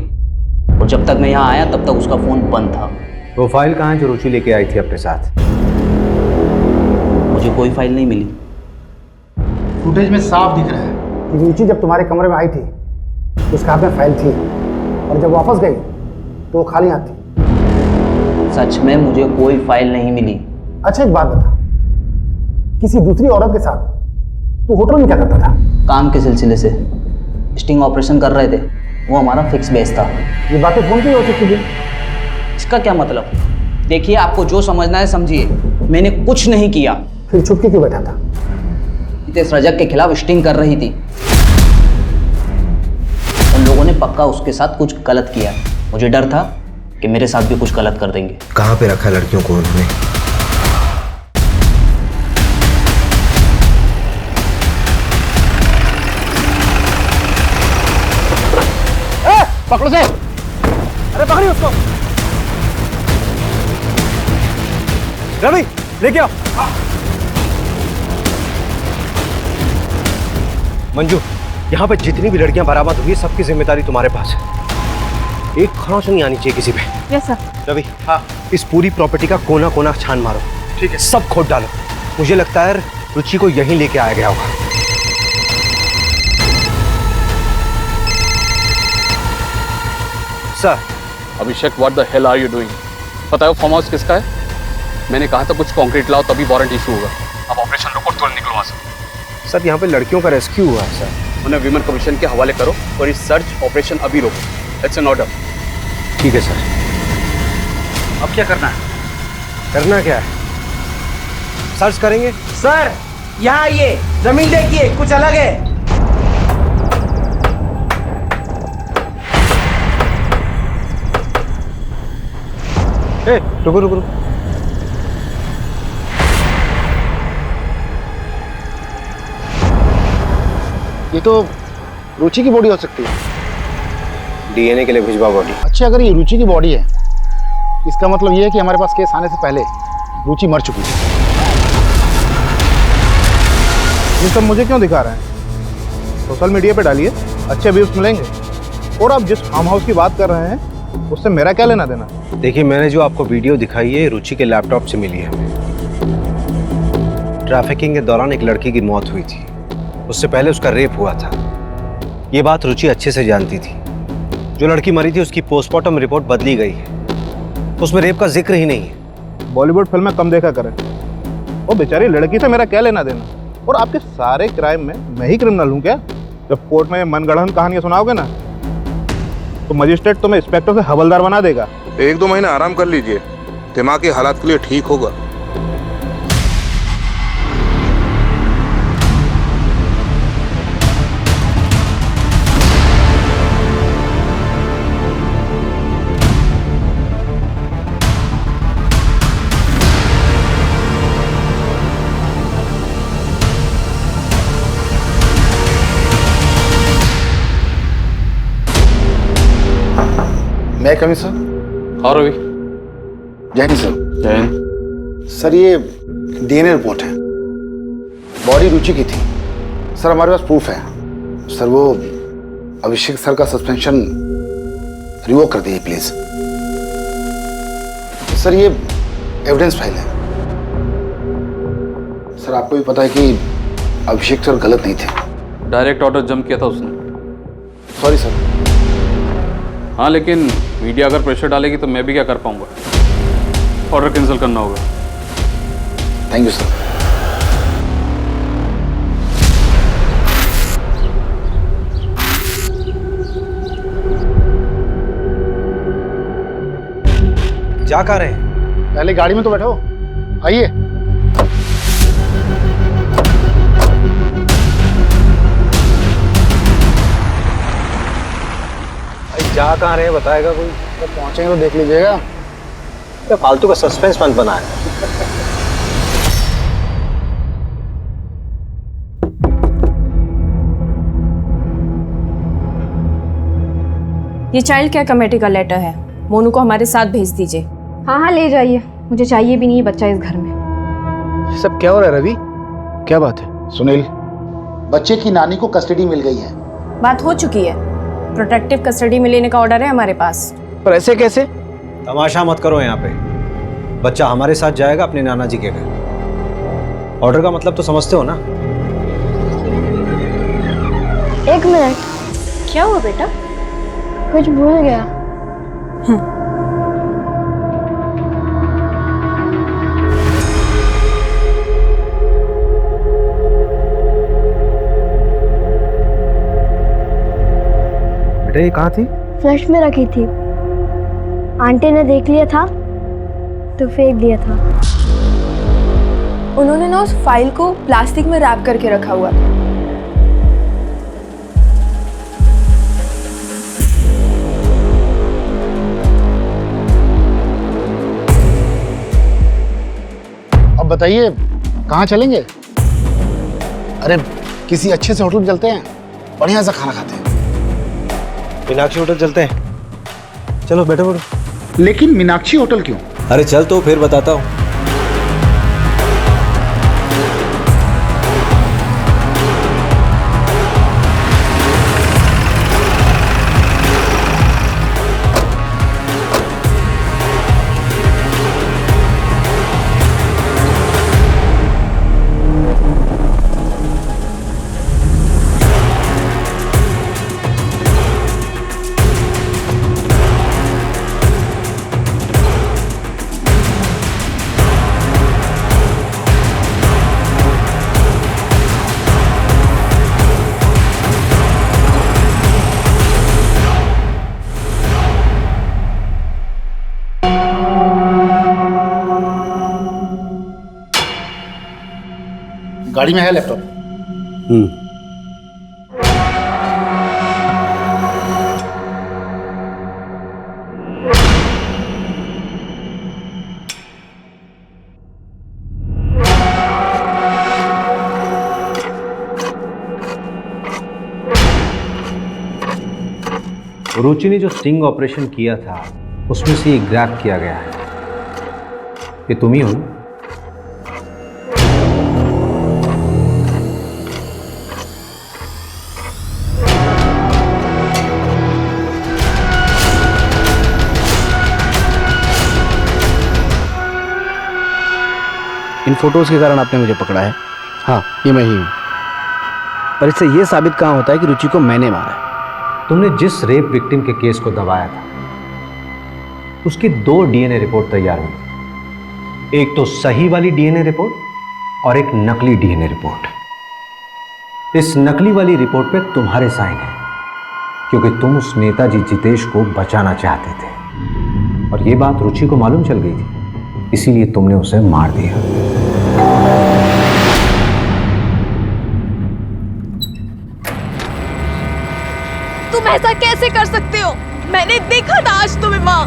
और जब तक मैं यहाँ आया तब तक उसका फ़ोन बंद था। वो फाइल कहाँ है जो रुचि लेके आई थी अपने साथ? मुझे कोई फाइल नहीं मिली। फुटेज में साफ दिख रहा है कि रुचि जब तुम्हारे कमरे में आई थी तो उसके हाथ में फाइल थी, और जब वापस गई तो वो खाली हाथ थी। सच में मुझे कोई फाइल नहीं मिली। अच्छा एक बात बता, किसी दूसरी औरत के साथ तू होटल में क्या करता था? काम के सिलसिले से स्टिंग ऑपरेशन कर रहे थे, वो हमारा फिक्स बेस था। ये बातें फोन पे हो सकती थी? इसका क्या मतलब? देखिए, आपको जो समझना है समझिए, मैंने कुछ नहीं किया। फिर छुप के क्यों बैठा था? इस रजक के खिलाफ स्टिंग कर रही थी, उन लोगों ने पक्का उसके साथ कुछ गलत किया। मुझे डर था कि मेरे साथ भी कुछ गलत कर देंगे। कहाँ पे रखा लड़कियों को उन्होंने? पकड़ो से। अरे पकड़िए उसको। रवि लेके आओ। मंजू, यहाँ पे जितनी भी लड़कियां बरामद हुई सबकी जिम्मेदारी तुम्हारे पास है। एक खरोंच नहीं आनी चाहिए किसी पे। Yes sir. रवि, हाँ, इस पूरी प्रॉपर्टी का कोना कोना छान मारो। ठीक है। सब खोद डालो। मुझे लगता है रुचि को यहीं लेके आया गया होगा। Sir. Abhishek, what the hell are you doing? पता है फार्म हाउस किसका है? मैंने कहा था कुछ कंक्रीट लाओ तभी वारंट इशू होगा। अब ऑपरेशन रोको, तुरंत निकलो वहां से। सर, यहाँ पे लड़कियों का रेस्क्यू हुआ है सर। उन्हें विमेन कमीशन के हवाले करो और इस सर्च ऑपरेशन अभी रोको। It's an order. ठीक है सर। अब क्या करना है? करना क्या है? सर्च करेंगे। सर यहाँ आइए, जमीन देखिए, कुछ अलग है। ए, रुको रुको रुको। ये तो रुचि की बॉडी हो सकती है। डीएनए के लिए भिजवा बॉडी। अच्छा, अगर ये रुचि की बॉडी है, इसका मतलब ये है कि हमारे पास केस आने से पहले रुचि मर चुकी थी। ये सब मुझे क्यों दिखा रहे हैं? सोशल मीडिया पे डालिए, अच्छे व्यूज मिलेंगे। और आप जिस फार्म हाउस की बात कर रहे हैं उससे मेरा क्या लेना देना? देखिए, मैंने जो आपको वीडियो दिखाई है रुचि के लैपटॉप से मिली है। ट्रैफिकिंग के दौरान एक लड़की की मौत हुई थी, उससे पहले उसका रेप हुआ था। ये बात रुचि अच्छे से जानती थी। जो लड़की मरी थी उसकी पोस्टमार्टम रिपोर्ट बदली गई है, उसमें रेप का जिक्र ही नहीं है। बॉलीवुड फिल्में कम देखा करें। वो बेचारी लड़की से मेरा क्या लेना देना? और आपके सारे क्राइम में मैं ही क्रिमिनल हूँ क्या? जब कोर्ट में मनगढ़ंत कहानियां सुनाओगे ना तो मजिस्ट्रेट तुम्हें इंस्पेक्टर से हवलदार बना देगा। 1-2 महीने आराम कर लीजिए, दिमागी हालात के लिए ठीक होगा। मैं कमी सर। हाँ रवि। जय हिंद सर। जय हिंद। सर, ये डीएनए रिपोर्ट है, बॉडी रुचि की थी। सर, हमारे पास प्रूफ है। सर, वो अभिषेक सर का सस्पेंशन रिवोक कर दीजिए प्लीज। सर, ये एविडेंस फाइल है। सर, आपको भी पता है कि अभिषेक सर गलत नहीं थे। डायरेक्ट ऑर्डर जम किया था उसने। Sorry sir. हाँ, लेकिन मीडिया अगर प्रेशर डालेगी तो मैं भी क्या कर पाऊंगा? ऑर्डर कैंसिल करना होगा। Thank you sir. जा कहाँ रहे हैं? पहले गाड़ी में तो बैठो, आइए। जा कहाँ रहे हैं बताएगा कोई? जब पहुंचेंगे तो देख लीजिएगा। क्या फालतू का सस्पेंस मत बनाए। ये चाइल्ड केयर कमेटी का लेटर है, मोनू को हमारे साथ भेज दीजिए। हाँ हाँ ले जाइए, मुझे चाहिए भी नहीं है बच्चा इस घर में। सब क्या हो रहा है रवि? क्या बात है? सुनील, बच्चे की नानी को कस्टडी मिल गई है। बात हो चुकी है, प्रोटेक्टिव कस्टडी में लेने का ऑर्डर है हमारे पास। पर ऐसे कैसे? तमाशा मत करो यहाँ पे। बच्चा हमारे साथ जाएगा अपने नाना जी के घर। ऑर्डर का मतलब तो समझते हो ना? 1 मिनट। क्या हुआ बेटा? कुछ भूल गया। बेटा, ये कहाँ थी? फ्लश में रखी थी, आंटी ने देख लिया था तो फेंक दिया था। उन्होंने ना उस फाइल को प्लास्टिक में रैप करके रखा हुआ था। अब बताइए कहाँ चलेंगे? अरे किसी अच्छे से होटल में चलते हैं, बढ़िया सा खाना खाते हैं। मीनाक्षी होटल चलते हैं। चलो बैठो बैठो। लेकिन मीनाक्षी होटल क्यों? अरे चल तो फिर बताता हूँ। गाड़ी में है लैपटॉप। रुचि ने जो स्टिंग ऑपरेशन किया था उसमें से ये ग्रैब किया गया है। ये तुम ही हो ना? इन फोटोज़ के कारण आपने मुझे पकड़ा है। हाँ, ये मैं ही हूँ। पर इससे ये साबित कहाँ होता है कि रुचि को मैंने मारा है। तुमने जिस रेप विक्टिम के केस को दबाया था उसकी 2 डीएनए रिपोर्ट तैयार हुई। एक तो सही वाली डीएनए रिपोर्ट और एक नकली डीएनए रिपोर्ट। इस नकली वाली रिपोर्ट पे तुम्हारे साइन है क्योंकि तुम उस नेताजी जितेश को बचाना चाहते थे और ये बात रुचि को मालूम चल गई थी, इसीलिए तुमने उसे मार दिया। तुम ऐसा कैसे कर सकते हो? मैंने देखा था आज तुम्हें माँ,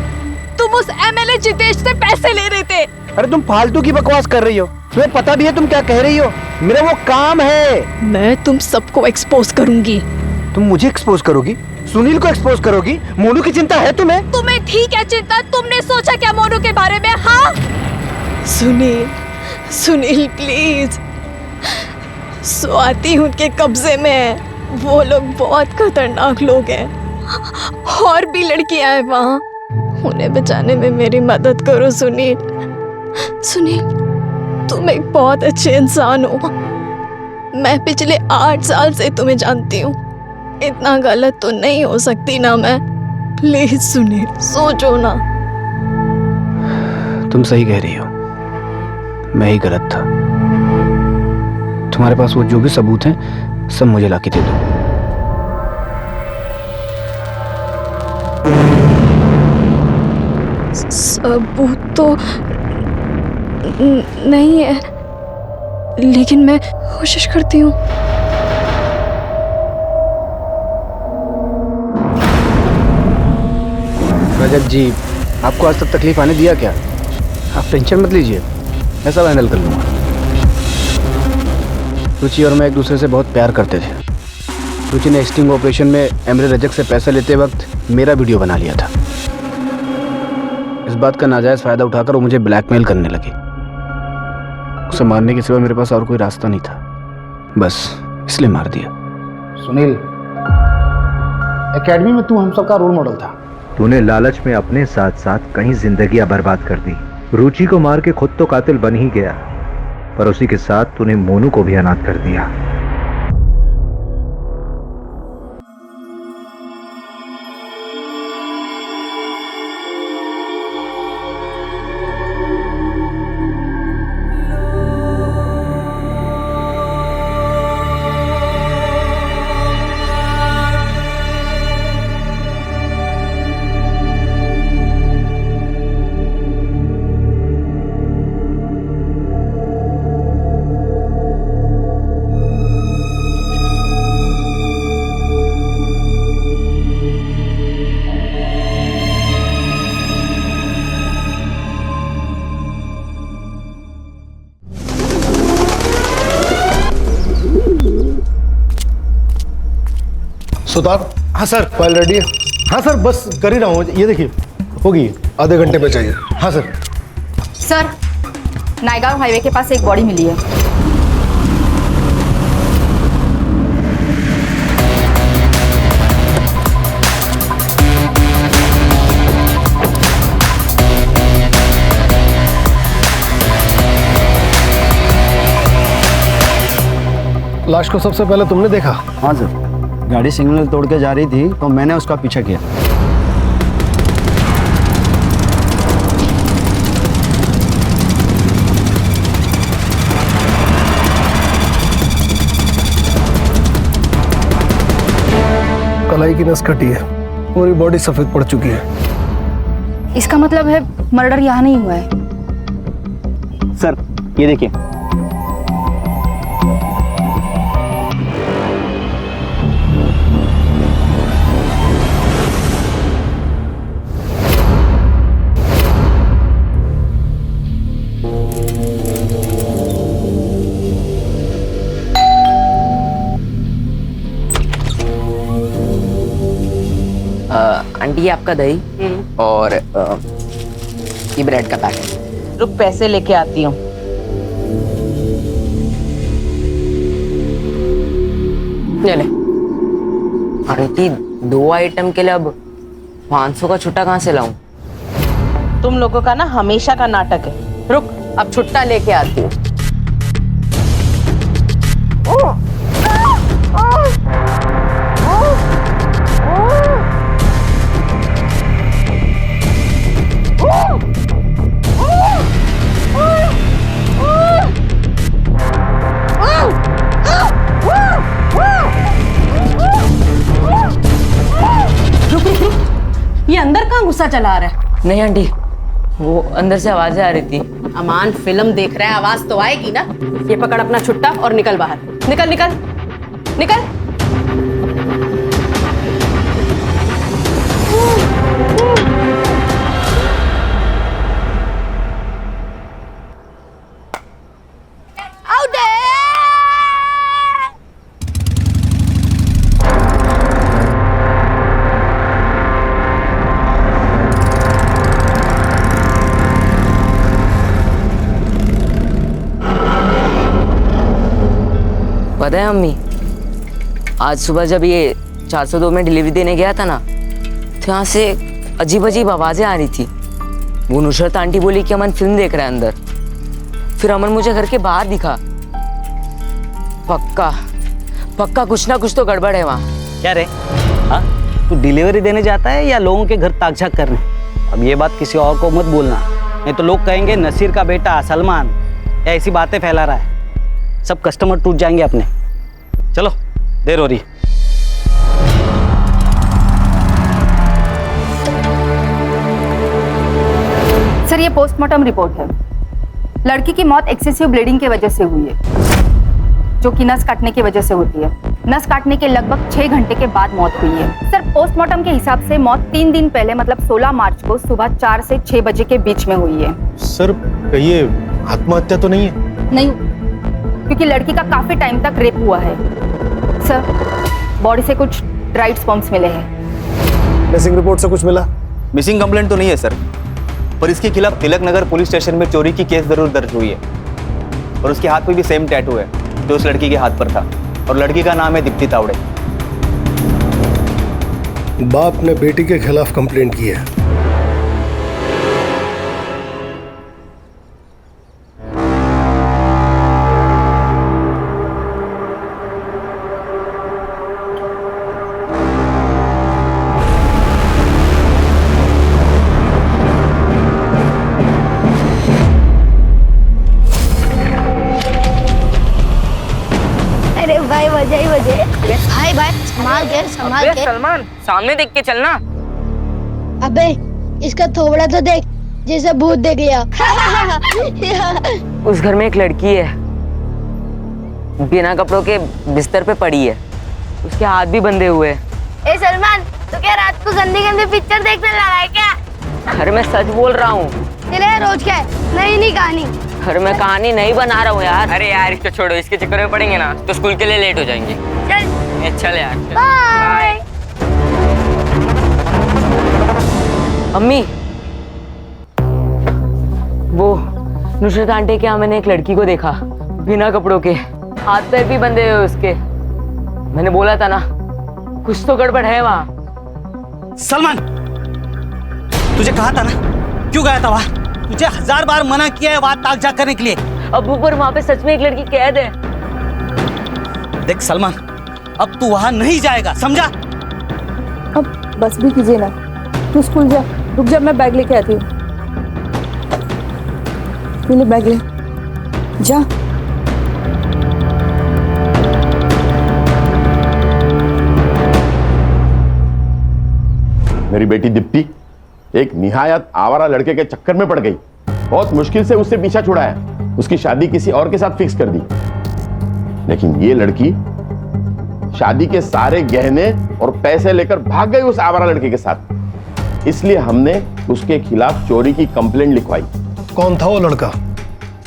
तुम उस एमएलए जितेश से पैसे ले रहे थे। अरे तुम फालतू की बकवास कर रही हो। तुम्हें पता भी है तुम क्या कह रही हो? मेरा वो काम है। मैं तुम सबको एक्सपोज करूंगी। तुम मुझे एक्सपोज करोगी? सुनील को एक्सपोज करोगी? मोनू की चिंता है तुम्हें? तुम्हें ठीक है चिंता? तुमने सोचा क्या मोनू के बारे में? हाँ सुनील, सुनील प्लीज, स्वाति उनके कब्जे में है। वो लोग बहुत खतरनाक लोग हैं। और भी लड़कियां हैं वहाँ, उन्हें बचाने में मेरी मदद करो सुनील। सुनील, तुम एक बहुत अच्छे इंसान हो। मैं पिछले 8 साल से तुम्हें जानती हूँ। इतना गलत तो नहीं हो सकती ना मैं। प्लीज सुनील, सोचो ना। तुम सही कह रही हो, मैं ही गलत था। तुम्हारे पास वो जो भी सबूत हैं सब मुझे लाके दे दो। सबूत तो नहीं है, लेकिन मैं कोशिश करती हूँ। रजत जी, आपको आज तक तकलीफ आने दिया क्या? आप टेंशन मत लीजिए, मैं सब हैंडल कर लूँगा। रुचि और मैं एक दूसरे से बहुत प्यार करते थे। रुचि ने स्टिंग ऑपरेशन में एमरे रजक से पैसा लेते वक्त मेरा वीडियो बना लिया था। इस बात का नाजायज़ फ़ायदा उठाकर वो मुझे ब्लैकमेल करने लगे। उसे मारने के सिवा मेरे पास और कोई रास्ता नहीं था, बस इसलिए मार दिया। सुनील, एकेडमी में तू हम सबका रोल मॉडल था। तूने लालच में अपने साथ साथ कई जिंदगियां बर्बाद कर दी। रुचि को मार के खुद तो कातिल बन ही गया, पर उसी के साथ तूने मोनू को भी अनाथ कर दिया। सुधार। हाँ सर, फाइल रेडी है। हाँ सर, बस कर ही रहा हूँ। ये देखिए। होगी, आधे घंटे में चाहिए। हाँ सर। सर, नायगांव हाईवे के पास एक बॉडी मिली है। लाश को सबसे पहले तुमने देखा? हाँ सर, गाड़ी सिग्नल तोड़ के जा रही थी तो मैंने उसका पीछा किया। कलाई की नस कटी है, पूरी बॉडी सफेद पड़ चुकी है। इसका मतलब है मर्डर यहाँ नहीं हुआ है। सर ये देखिए। आंटी ये आपका दही और ये ब्रेड का पैकेट। रुक पैसे लेके आती हूँ। ले ले। आंटी 2 आइटम के लिए अब 500 का छुट्टा कहाँ से लाऊं? तुम लोगों का ना हमेशा का नाटक है। रुक अब छुट्टा लेके आती हूँ। ये अंदर कहाँ गुस्सा चला रहा है? नहीं आंटी, वो अंदर से आवाजें आ रही थी। अमान फिल्म देख रहा है, आवाज तो आएगी ना। ये पकड़ अपना छुट्टा और निकल बाहर। निकल निकल निकल। पता है अम्मी, आज सुबह जब ये 402 में डिलीवरी देने गया था ना, तो यहाँ से अजीब अजीब आवाजें आ रही थी। वो नुसरत आंटी बोली कि अमन फिल्म देख रहा है अंदर। फिर अमन मुझे घर के बाहर दिखा। पक्का पक्का कुछ ना कुछ तो गड़बड़ है वहाँ। क्या रे, हाँ तू डिलीवरी देने जाता है या लोगों के घर ताकझाक करने? अब ये बात किसी और को मत बोलना, नहीं तो लोग कहेंगे नसीर का बेटा सलमान या ऐसी बातें फैला रहा है। सब कस्टमर टूट जाएंगे अपने। चलो देर हो रही। सर ये पोस्टमार्टम रिपोर्ट है। लड़की की मौत एक्सेसिव ब्लीडिंग की वजह से हुई है, जो कि नस काटने की वजह से होती है। नस काटने के लगभग 6 घंटे के बाद मौत हुई है। सर पोस्टमार्टम के हिसाब से मौत 3 दिन पहले मतलब 16 मार्च को सुबह 4 से 6 बजे के बीच में हुई है। सर कहिए आत्महत्या तो नहीं है? नहीं, क्योंकि लड़की का काफी टाइम तक रेप हुआ है। सर बॉडी से कुछ ड्राइड स्पर्म्स मिले हैं। मिसिंग रिपोर्ट से कुछ मिला? मिसिंग कंप्लेंट तो नहीं है सर, पर इसके खिलाफ तिलक नगर पुलिस स्टेशन में चोरी की केस जरूर दर्ज हुई है। और उसके हाथ में भी सेम टैटू है जो उस लड़की के हाथ पर था, और लड़की का नाम है दीप्ति तावड़े। बाप ने बेटी के खिलाफ कंप्लेंट की है। भाई भाई संभाल के। सलमान सामने देख के चलना। अबे इसका थोबड़ा तो देख, जैसे भूत देख लिया। उस घर में एक लड़की है, बिना कपड़ों के बिस्तर पे पड़ी है, उसके हाथ भी बंधे हुए हैं। ए सलमान, तू क्या रात को गंदी गंदी पिक्चर देखने लगा है क्या? अरे मैं सच बोल रहा हूँ। तेरे रोज क्या है, नई कहानी। अरे मैं कहानी नहीं बना रहा हूँ यार। अरे यार इसको छोड़ो, इसके चक्कर में पड़ेंगे ना तो स्कूल के लिए लेट हो जाएंगे। चल यार, बाय। अम्मी वो नुसरत आंटी के यहाँ मैंने एक लड़की को देखा, बिना कपड़ों के, हाथ पैर भी बंधे हुए उसके। मैंने बोला था ना, कुछ तो गड़बड़ है वहाँ। सलमान, तुझे कहा था ना, क्यों गया था वहाँ? तुझे 1000 बार मना किया है वहाँ ताक झाक करने के लिए। अबू पर वहाँ पे सच में एक लड़की कैद है। देख सलमान, अब तू वहाँ नहीं जाएगा, समझा? अब बस भी कीजिए ना, तू स्कूल जा, रुक जा, मैं बैग लेके आती हूँ। ले बैग ले, जा। मेरी बेटी दीप्ति एक निहायत आवारा लड़के के चक्कर में पड़ गई। बहुत मुश्किल से उससे पीछा छुड़ाया, उसकी शादी किसी और के साथ फिक्स कर दी। लेकिन ये लड़की शादी के सारे गहने और पैसे लेकर भाग गई उस आवारा लड़के के साथ। इसलिए हमने उसके खिलाफ चोरी की कंप्लेंट लिखवाई। कौन था वो लड़का?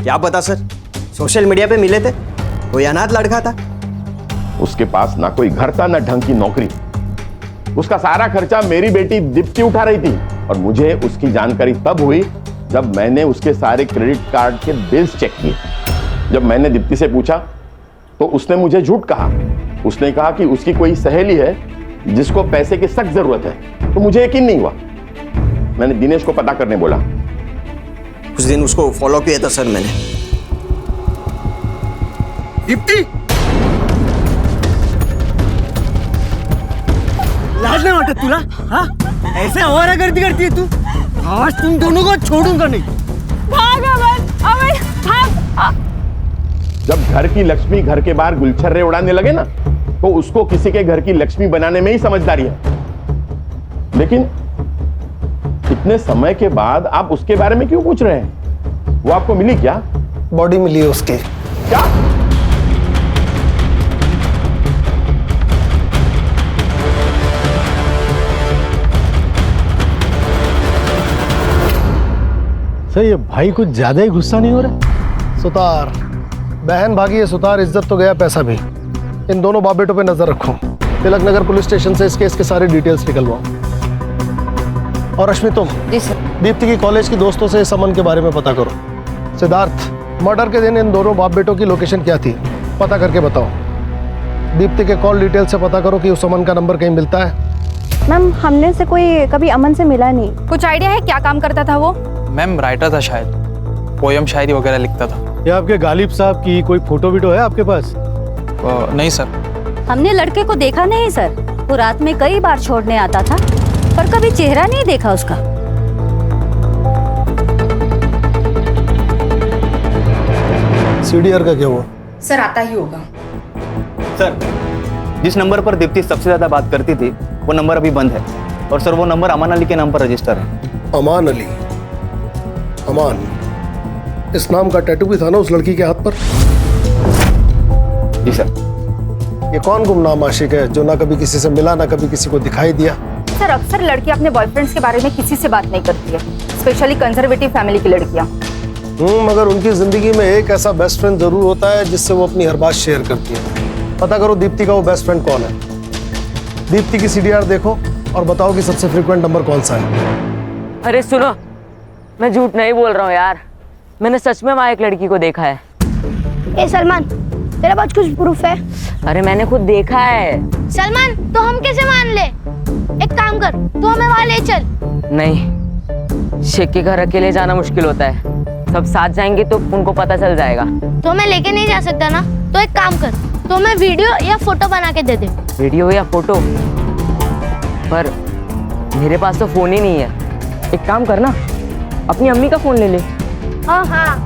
क्या पता सर, सोशल मीडिया पे मिले थे, कोई अनाथ लड़का था। उसके पास ना कोई घर था ना ढंग की नौकरी। उसका सारा खर्चा मेरी बेटी दीप्ति उठा रही थी और मुझे उसकी जानकारी तब हुई जब मैंने उसके सारे क्रेडिट कार्ड के बिल्स चेक किए। जब मैंने दीप्ति से पूछा तो उसने मुझे झूठ कहा। उसने कहा कि उसकी कोई सहेली है जिसको पैसे की सख्त जरूरत है। तो मुझे यकीन नहीं हुआ। मैंने दिनेश को पता करने बोला। कुछ दिन उसको फॉलो किया था सर मैंने। दीप्ति, लाज नहीं वाटत तुला? हाँ, ऐसे आवारा गर्दी करती है तू? आज तुम दोनों को छोड़ूंगा नहीं। भाग अमन, अमन भाग। जब घर की लक्ष्मी घर के बाहर गुलछर्रे उड़ाने लगे ना, तो उसको किसी के घर की लक्ष्मी बनाने में ही समझदारी है। लेकिन इतने समय के बाद आप उसके बारे में क्यों पूछ रहे हैं? वो आपको मिली क्या? बॉडी मिली है उसके। क्या? सर ये भाई कुछ ज्यादा ही गुस्सा नहीं हो रहा? सुतार, बहन भागी है सुतार, इज्जत तो गया, पैसा भी। इन दोनों बाप बेटों पे नजर रखो। तिलक नगर पुलिस स्टेशन से इस केस के सारे डिटेल्स निकलवाओ। और रश्मि तुम दीप्ति की कॉलेज की दोस्तों से इस अमन के बारे में पता करो। सिद्धार्थ, मर्डर के दिन इन दोनों बाप बेटों की लोकेशन क्या थी, पता करके बताओ। दीप्ति के कॉल डिटेल से पता करो कि उस अमन का नंबर कहीं मिलता है। मैम, हमने से कोई कभी अमन से मिला नहीं। कुछ आइडिया है क्या काम करता था वो? मैम राइटर था शायद, पोयम शायरी वगैरह लिखता था। या आपके गालिब साहब की कोई फोटो वीडियो है आपके पास? नहीं सर। हमने लड़के को देखा नहीं सर। वो रात में कई बार छोड़ने आता था, पर कभी चेहरा नहीं देखा उसका। सीडीआर का क्या हुआ? सर आता ही होगा। सर, जिस नंबर पर दीप्ति सबसे ज्यादा बात करती थी वो नंबर अभी बंद है। और सर वो नंबर अमान अली के नाम पर रजिस्टर है। अमान अली? अमान, इस नाम का टैटू भी था ना उस लड़की के हाथ पर? जी सर। ये कौन गुमनाम आशिक है जो ना कभी किसी से मिला ना कभी किसी को दिखाई दिया? सर अक्सर लड़कियां अपने बॉयफ्रेंड्स के बारे में किसी से बात नहीं करती है, स्पेशली कंजर्वेटिव फैमिली की लड़कियां। मगर उनकी जिंदगी में एक ऐसा बेस्ट फ्रेंड जरूर होता है जिससे वो अपनी हर बात शेयर करती है। पता करो दीप्ति का वो बेस्ट फ्रेंड कौन है। दीप्ति की सीडीआर देखो और बताओ कि सबसे फ्रीक्वेंट नंबर कौन सा है। अरे सुनो, मैं झूठ नहीं बोल रहा हूँ यार, मैंने सच में वहाँ एक लड़की को देखा है। ए सलमान, तेरे पास कुछ प्रूफ है? अरे मैंने खुद देखा है। सलमान, तो हम कैसे मान ले? एक काम कर, तू हमें वहाँ ले चल। नहीं, शेख के घर अकेले जाना मुश्किल होता है, सब साथ जाएंगे तो उनको पता चल जाएगा। तो हमें लेके नहीं जा सकता ना? तो एक काम कर, तो हमें वीडियो या फोटो बना के दे दे। वीडियो या फोटो? पर मेरे पास तो फोन ही नहीं है। एक काम करना, अपनी अम्मी का फोन ले ले। हाँ हाँ।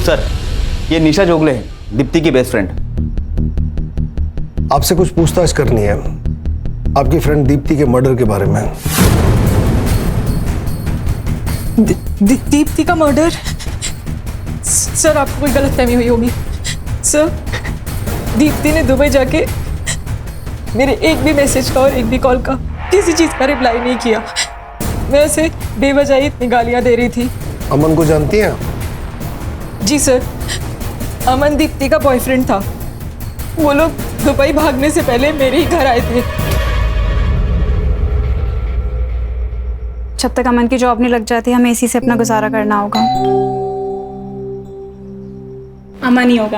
सर, ये निशा जोगले है, दीप्ति की बेस्ट फ्रेंड। आपसे कुछ पूछताछ करनी है आपकी फ्रेंड दीप्ति के मर्डर के बारे में। दीप्ति का मर्डर? सर आपको कोई गलतफहमी हुई होगी। सर, दीप्ति ने दुबई जाके मेरे एक भी मैसेज का और एक भी कॉल का किसी चीज का रिप्लाई नहीं किया। मैं उसे बेवजह इतनी गालियां दे रही थी। अमन को जानती हैं? जी सर, अमन दीप्ति का बॉयफ्रेंड था। वो लोग दुबई भागने से पहले मेरे ही घर आए थे। जब तक अमन की जॉब नहीं लग जाती हमें इसी से अपना गुजारा करना होगा। अमन ही होगा।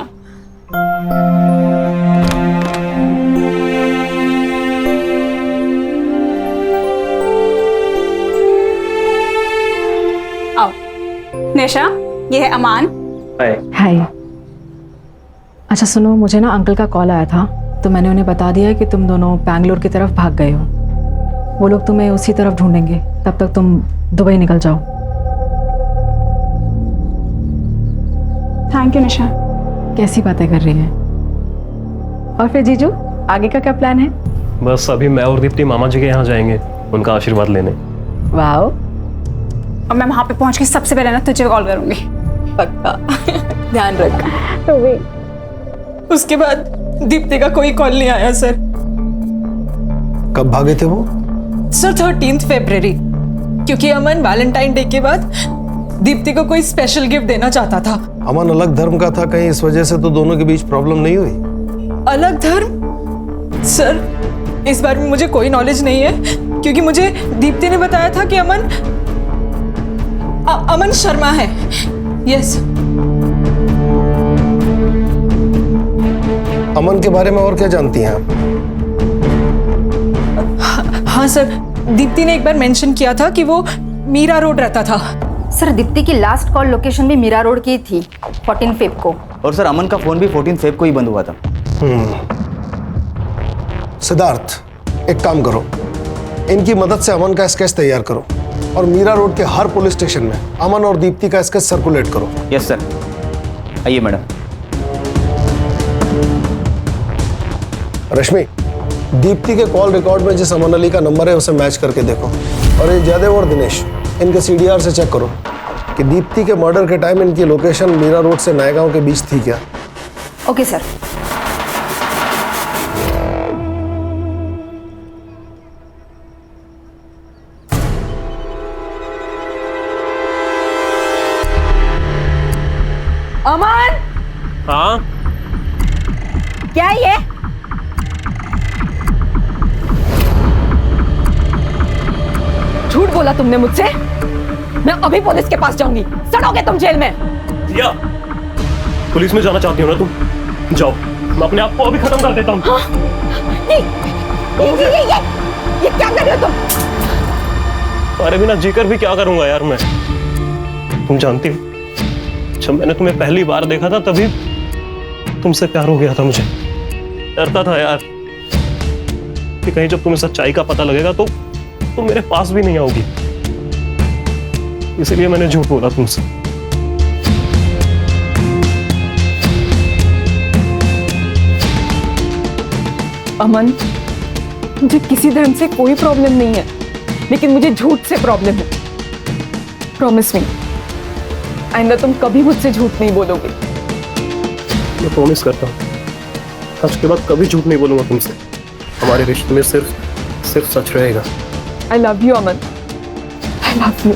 आओ निशा, ये है अमान। हाय। अच्छा सुनो, मुझे ना अंकल का कॉल आया था तो मैंने उन्हें बता दिया कि तुम दोनों बैंगलोर की तरफ भाग गए हो। वो लोग तुम्हें उसी तरफ ढूंढेंगे, तब तक तुम दुबई निकल जाओ। थैंक यू निशा। कैसी बातें कर रही हैं? और फिर जीजू, आगे का क्या प्लान है? बस अभी मैं और दीप्ति मामा जी के यहाँ जाएंगे उनका आशीर्वाद लेने। वाह। और मैं वहां पे पहुंच के सबसे पहले ना तुझे कॉल करूंगी। पक्का। ध्यान रख। तो भी उसके बाद दीप्ति का कोई कॉल नहीं आया सर। कब भागे थे वो? सर 13 फरवरी, क्योंकि अमन वैलेंटाइन डे के बाद दीप्ति को कोई स्पेशल गिफ्ट देना चाहता था। अमन अलग धर्म का था, कहीं इस वजह से तो दोनों के बीच प्रॉब्लम नहीं हुई? अलग धर्म? सर इस बारे में मुझे कोई नॉलेज नहीं है, क्योंकि मुझे दीप्ति ने बताया था कि अमन शर्मा है। यस। अमन के बारे में और क्या जानती हैं आप? हाँ सर, दीप्ति ने एक बार मेंशन किया था कि वो मीरा रोड रहता था। सर दीप्ति की लास्ट कॉल लोकेशन भी मीरा रोड की थी 14 फेब को। और सर अमन का फोन भी 14 फेब को ही बंद हुआ था। सिद्धार्थ, एक काम करो, इनकी मदद से अमन का स्केच तैयार करो और मीरा रोड के हर पुलिस स्टेशन में अमन और दीप्ति का स्केच सर्कुलेट करो। Yes sir. आइए मैडम। रश्मि, दीप्ति के कॉल रिकॉर्ड में जिस अमन अली का नंबर है उसे मैच करके देखो। और ये जयदेव और दिनेश, इनके CDR से चेक करो कि दीप्ति के मर्डर के टाइम इनकी लोकेशन मीरा रोड से नएगांव के बीच थी क्या। Okay sir. अमन। हाँ क्या है ये? झूठ बोला तुमने मुझसे। मैं अभी पुलिस के पास जाऊंगी, सड़ोगे तुम जेल में। दिया, पुलिस में जाना चाहती हो ना तुम? जाओ, मैं अपने आप को अभी खत्म कर देता हूँ। हाँ? ये क्या कर रहे हो तुम? अरे बिना जीकर भी क्या करूंगा यार मैं। तुम जानती हो, जब मैंने तुम्हें पहली बार देखा था तभी तुमसे प्यार हो गया था मुझे। डरता था यार कि कहीं जब तुम्हें सच्चाई का पता लगेगा तो तुम मेरे पास भी नहीं आओगी, इसलिए मैंने झूठ बोला तुमसे। अमन, मुझे किसी धर्म से कोई प्रॉब्लम नहीं है, लेकिन मुझे झूठ से प्रॉब्लम है। प्रॉमिस मी, आइंदा तुम कभी मुझसे झूठ नहीं बोलोगे। मैं प्रॉमिस करता हूँ, आज के बाद कभी झूठ नहीं बोलूंगा तुमसे। हमारे रिश्ते में सिर्फ सच रहेगा। I love you, Aman. I love you।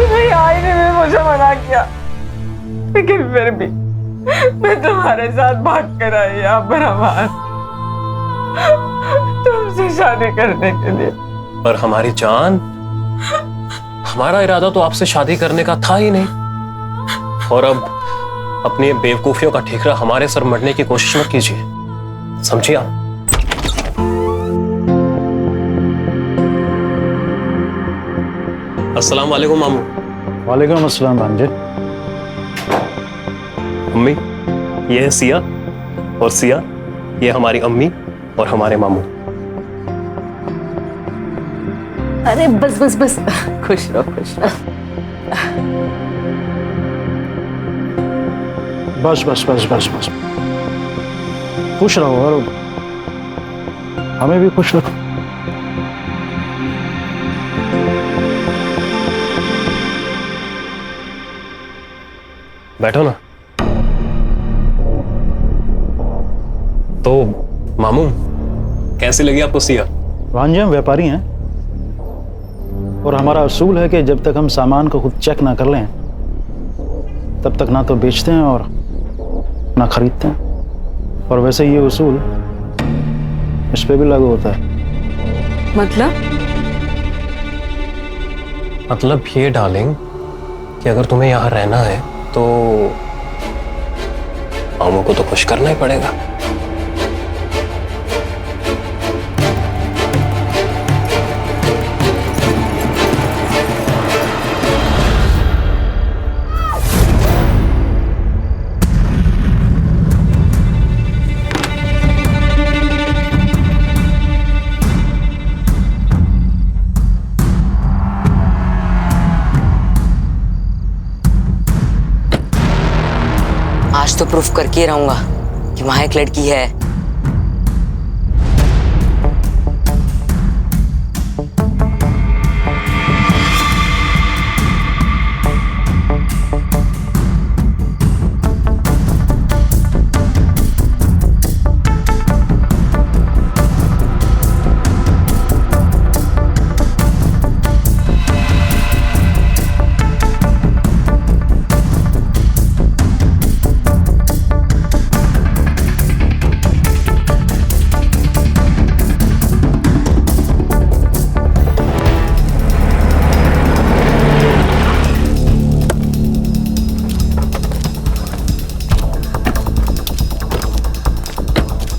मेरी आई ने भी मुझे मना किया, लेकिन फिर भी मैं तुम्हारे साथ भाग कर आई यहाँ पर अमन, तुमसे शादी करने के लिए। पर हमारी जान, हमारा इरादा तो आपसे शादी करने का था ही नहीं, और अब अपनी बेवकूफियों का ठीकरा हमारे सर मरने की कोशिश मत कीजिए, समझिए आप? अस्सलाम वालेकुम मामू। वालेकुम अस्सलाम भांजे। अम्मी, ये है सिया, और सिया ये हमारी अम्मी और हमारे मामू। अरे बस बस बस, खुश रहो खुश रहो। बस बस बस बस बस, खुश रहो और हमें भी खुश रखो। बैठो ना। तो मामू, कैसी लगी आपको सिया? भांजे, हम व्यापारी हैं और हमारा असूल है कि जब तक हम सामान को खुद चेक ना कर लें तब तक ना तो बेचते हैं और ना खरीदते हैं। और वैसे ये उसूल इस पे भी लागू होता है। मतलब ये डार्लिंग कि अगर तुम्हें यहाँ रहना है तो मामू को तो खुश करना ही पड़ेगा। आज तो प्रूफ करके रहूंगा कि वहां एक लड़की है।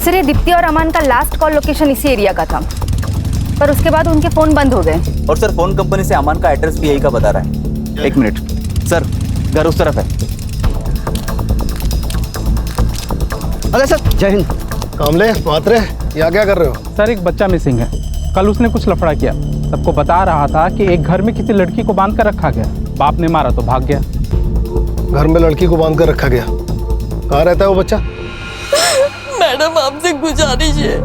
सर ये दीप्ति और अमन का लास्ट कॉल लोकेशन इसी एरिया का था, पर उसके बाद उनके फोन बंद हो गए। और सर फोन कंपनी से अमन का एड्रेस भी यही का बता रहा है। 1 मिनट सर, घर उस तरफ है। अरे सर जय हिंद। कामले मात्रे यहाँ क्या कर रहे हो? सर एक बच्चा मिसिंग है, कल उसने कुछ लफड़ा किया, सबको बता रहा था कि एक घर में किसी लड़की को बांध कर रखा गया, बाप ने मारा तो भाग गया। घर में लड़की को बांध कर रखा गया? कहाँ रहता है वो बच्चा? मैडम आपसे गुजारिश है,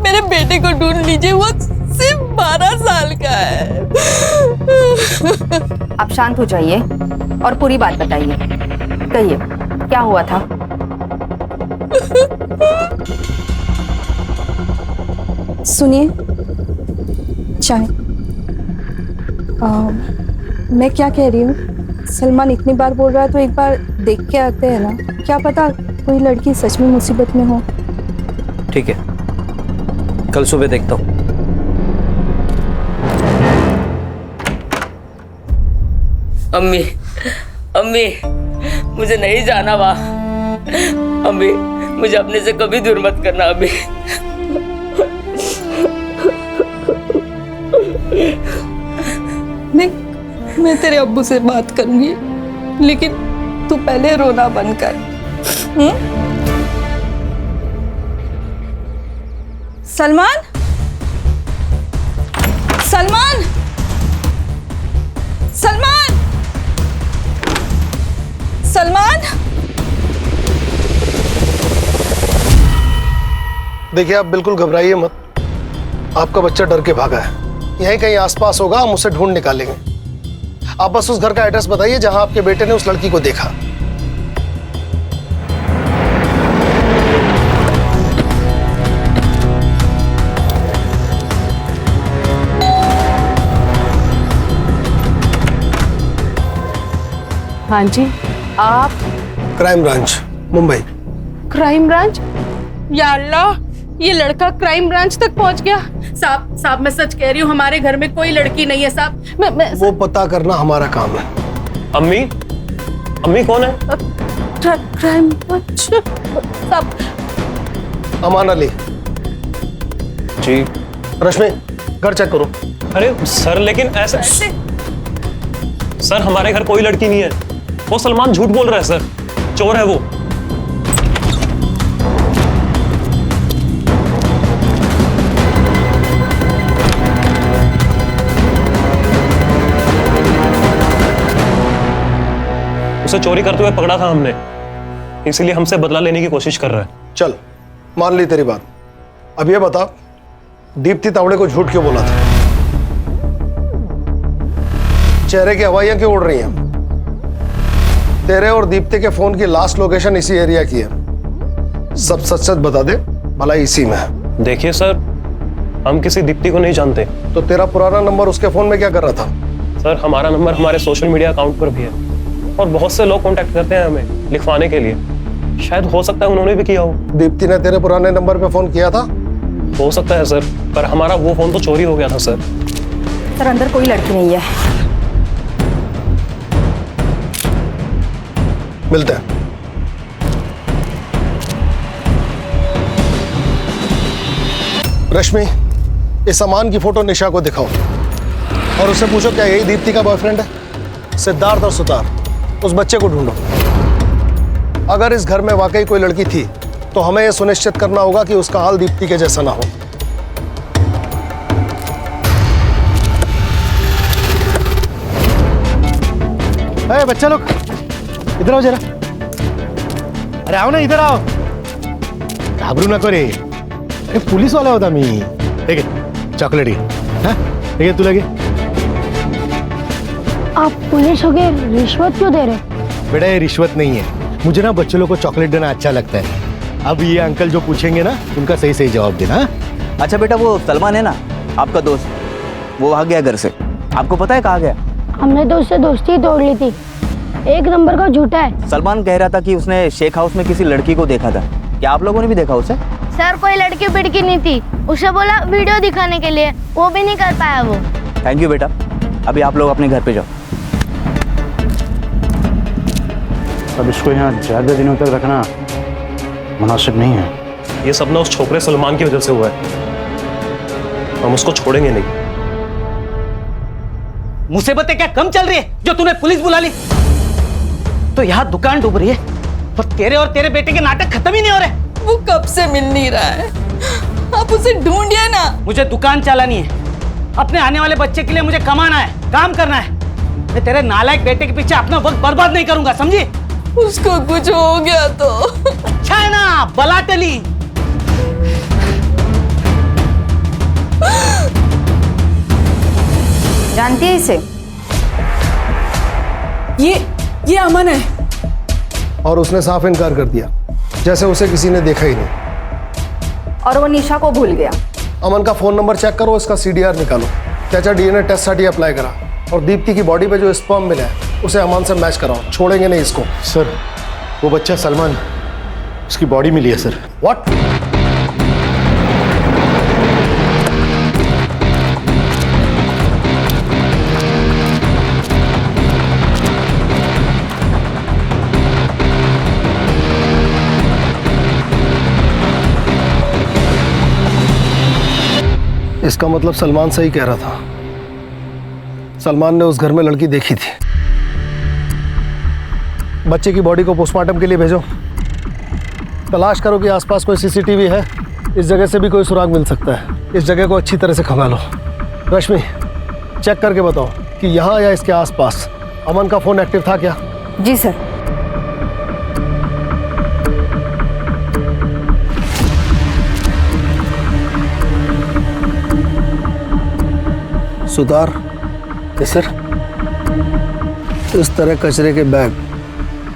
मेरे बेटे को ढूंढ लीजिए, वो सिर्फ 12 साल का है। आप शांत हो जाइए और पूरी बात बताइए। कहिए क्या हुआ था? सुनिए, चाय। मैं क्या कह रही हूँ, सलमान इतनी बार बोल रहा है तो एक बार देख के आते हैं ना, क्या पता कोई लड़की सच में मुसीबत में हो। ठीक है, कल सुबह देखता हूँ। अम्मी, अम्मी, मुझे नहीं जाना वहाँ। अम्मी, मुझे अपने से कभी दूर मत करना अम्मी। मैं तेरे अब्बू से बात करूंगी, लेकिन तू पहले रोना बंद कर। सलमान, सलमान, सलमान, सलमान। देखिए आप बिल्कुल घबराइए मत, आपका बच्चा डर के भागा है, यहीं कहीं आसपास होगा, हम उसे ढूंढ निकालेंगे। आप बस उस घर का एड्रेस बताइए जहां आपके बेटे ने उस लड़की को देखा। हाँ जी, आप? Crime branch, Mumbai. Crime branch? या अल्लाह, ये लड़का क्राइम ब्रांच तक पहुंच गया। साहब मैं सच कह रही हूँ, हमारे घर में कोई लड़की नहीं है साहब। मैं वो पता करना हमारा काम है। अम्मी, अम्मी कौन है? क्राइम ब्रांच साहब। अमान अली जी। रश्मि, घर चेक करो। अरे सर, लेकिन ऐसे सर, हमारे घर कोई लड़की नहीं है, वो सलमान झूठ बोल रहा है सर, चोर है वो। उसे चोरी करते हुए पकड़ा था हमने, इसीलिए हमसे बदला लेने की कोशिश कर रहा है। चल मान ली तेरी बात, अब ये बता दीप्ति तावड़े को झूठ क्यों बोला था? चेहरे की हवाइयां क्यों उड़ रही हैं? तेरे और दीप्ति के फोन की लास्ट लोकेशन इसी एरिया की है, सब सच सच बता दे, भला इसी में है। देखिए सर, हम किसी दीप्ति को नहीं जानते। तो तेरा पुराना नंबर उसके फोन में क्या कर रहा था? सर, हमारा नंबर हमारे सोशल मीडिया अकाउंट पर भी है और बहुत से लोग कांटेक्ट करते हैं हमें लिखवाने के लिए, शायद हो सकता है उन्होंने भी किया हो। दीप्ति ने तेरे पुराने नंबर पे फोन किया था? हो सकता है सर। पर हमारा वो फोन तो चोरी हो गया था सर। सर अंदर कोई लड़की नहीं है। मिलते हैं। रश्मि, इस अमान की फोटो निशा को दिखाओ और उससे पूछो क्या यही दीप्ति का बॉयफ्रेंड है। सिद्धार्थ और सुतार, उस बच्चे को ढूंढो। अगर इस घर में वाकई कोई लड़की थी तो हमें यह सुनिश्चित करना होगा कि उसका हाल दीप्ति के जैसा ना हो। अरे बच्चा लोग इधर आओ जरा। अरे आओ ना, इधर आओ। घाबरू नको रे। अरे पुलिस वाला होता मी। ठीक है, चॉकलेट है। ठीक है, तू लगे। आप पुलिस हो गए, रिश्वत क्यों दे रहे? बेटा ये रिश्वत नहीं है, मुझे ना बच्चों लोग को चॉकलेट देना अच्छा लगता है। अब ये अंकल जो पूछेंगे ना उनका सही सही जवाब देना। अच्छा बेटा, वो सलमान है ना आपका दोस्त, वो भाग गया घर से, आपको पता है कहाँ गया? हमने तो उससे दोस्ती तोड़ ली थी, एक नंबर का झूठा है। सलमान कह रहा था कि उसने शेख हाउस में किसी लड़की को देखा था, क्या आप लोगों ने भी देखा उसे? सर कोई लड़की बिड़की नहीं थी, उसे बोला वीडियो दिखाने के लिए, वो भी नहीं कर पाया वो। थैंक यू बेटा, अभी आप लोग अपने घर पे जाओ। अब इसको यहाँ ज्यादा दिनों तक रखना मुनासिब नहीं है। ये सब ना उस छोकरे सलमान की वजह से हुआ है, हम उसको छोड़ेंगे नहीं। मुसीबतें क्या कम चल रही है जो तूने पुलिस बुला ली? तो यहाँ दुकान डूब रही है और तेरे और तेरे बेटे के नाटक खत्म ही नहीं हो रहे। वो कब से मिल नहीं रहा है, आप उसे ढूंढिए ना। मुझे दुकान चलानी है, अपने आने वाले बच्चे के लिए मुझे कमाना है, काम करना है। मैं तेरे नालायक बेटे के पीछे अपना वक्त बर्बाद नहीं करूंगा, समझी? उसको कुछ हो गया तो अच्छा है ना, बला टली। जानती है इसे? ये अमन है। और उसने साफ इनकार कर दिया, जैसे उसे किसी ने देखा ही नहीं। और वो निशा को भूल गया। अमन का फोन नंबर चेक करो, इसका CDR निकालो। चाचा डीएनए टेस्ट साठी अप्लाई करा और दीप्ति की बॉडी पे जो स्पर्म मिला है उसे अमन से मैच कराओ, छोड़ेंगे नहीं इसको। सर वो बच्चा सलमान, उसकी बॉडी मिली है सर। व्हाट? इसका मतलब सलमान सही कह रहा था, सलमान ने उस घर में लड़की देखी थी। बच्चे की बॉडी को पोस्टमार्टम के लिए भेजो, तलाश करो कि आसपास कोई CCTV है, इस जगह से भी कोई सुराग मिल सकता है। इस जगह को अच्छी तरह से खंगालो। रश्मि चेक करके बताओ कि यहाँ या इसके आसपास अमन का फोन एक्टिव था क्या? जी सर। सुतार, सर इस तरह कचरे के बैग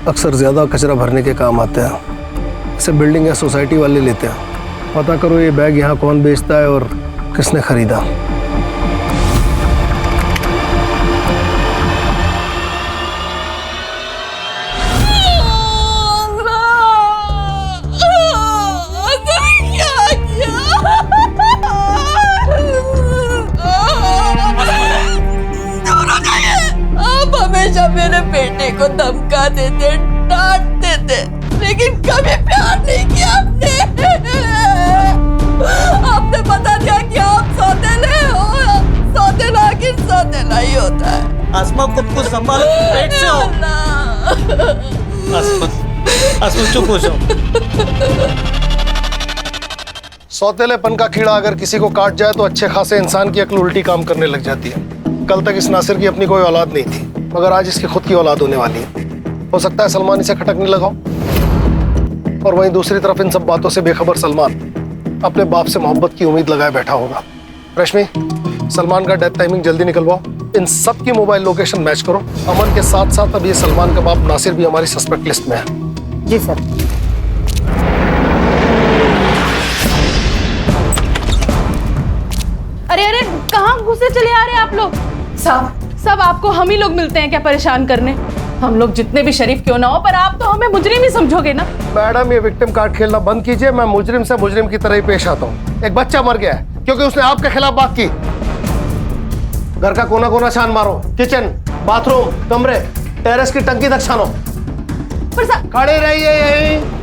अक्सर ज़्यादा कचरा भरने के काम आते हैं। इसे बिल्डिंग या सोसाइटी वाले लेते हैं। पता करो ये बैग यहाँ कौन बेचता है और किसने खरीदा। हमेशा मेरे बेटे को धमका देते, डांटते थे, लेकिन कभी प्यार नहीं किया आपने बता दिया कि आप सौतेले हो। सौतेला आखिर सौतेला ही होता है। आसमा खुद को संभालो, पेट से हो। आसमा चुप हो जाओ। सौतेलेपन का कीड़ा अगर किसी को काट जाए तो अच्छे खासे इंसान की अक्ल उल्टी काम करने लग जाती है। कल तक इस नासिर की अपनी कोई औलाद नहीं थी, मगर आज इसकी खुद की औलाद होने वाली है। हो सकता है सलमान इसे खटकने लगाओ। और वहीं दूसरी तरफ इन सब बातों से बेखबर सलमान अपने बाप से मोहब्बत की उम्मीद लगाए बैठा होगा। रश्मि सलमान का डेथ टाइमिंग जल्दी निकलवाओ, इन सब की मोबाइल लोकेशन मैच करो। अमन के साथ साथ अब ये सलमान का बाप नासिर भी हमारी सस्पेक्ट लिस्ट में है। जी सर। अरे कहाँ घुसे चले आ रहे हैं आप लोग? सब आपको हम ही लोग मिलते हैं क्या परेशान करने? हम लोग जितने भी शरीफ क्यों ना हो, पर आप तो हमें मुजरिम ही समझोगे ना। मैडम ये विक्टिम कार्ड खेलना बंद कीजिए। मैं मुजरिम से मुजरिम की तरह ही पेश आता हूँ। एक बच्चा मर गया है, क्योंकि उसने आपके खिलाफ बात की। घर का कोना कोना छान मारो, किचन, बाथरूम, कमरे, टेरेस की टंकी तक छानो। खड़े रहिए यहीं।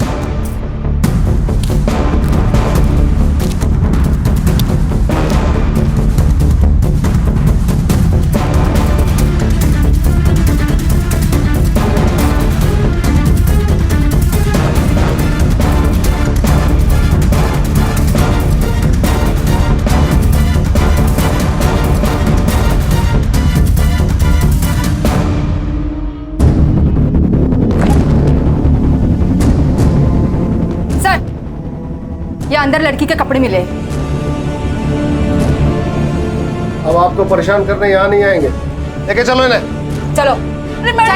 या अंदर लड़की के कपड़े मिले। अब आपको परेशान करने यहाँ नहीं आएंगे। लेके चलो इन्हें। चलो चलिए मैडम,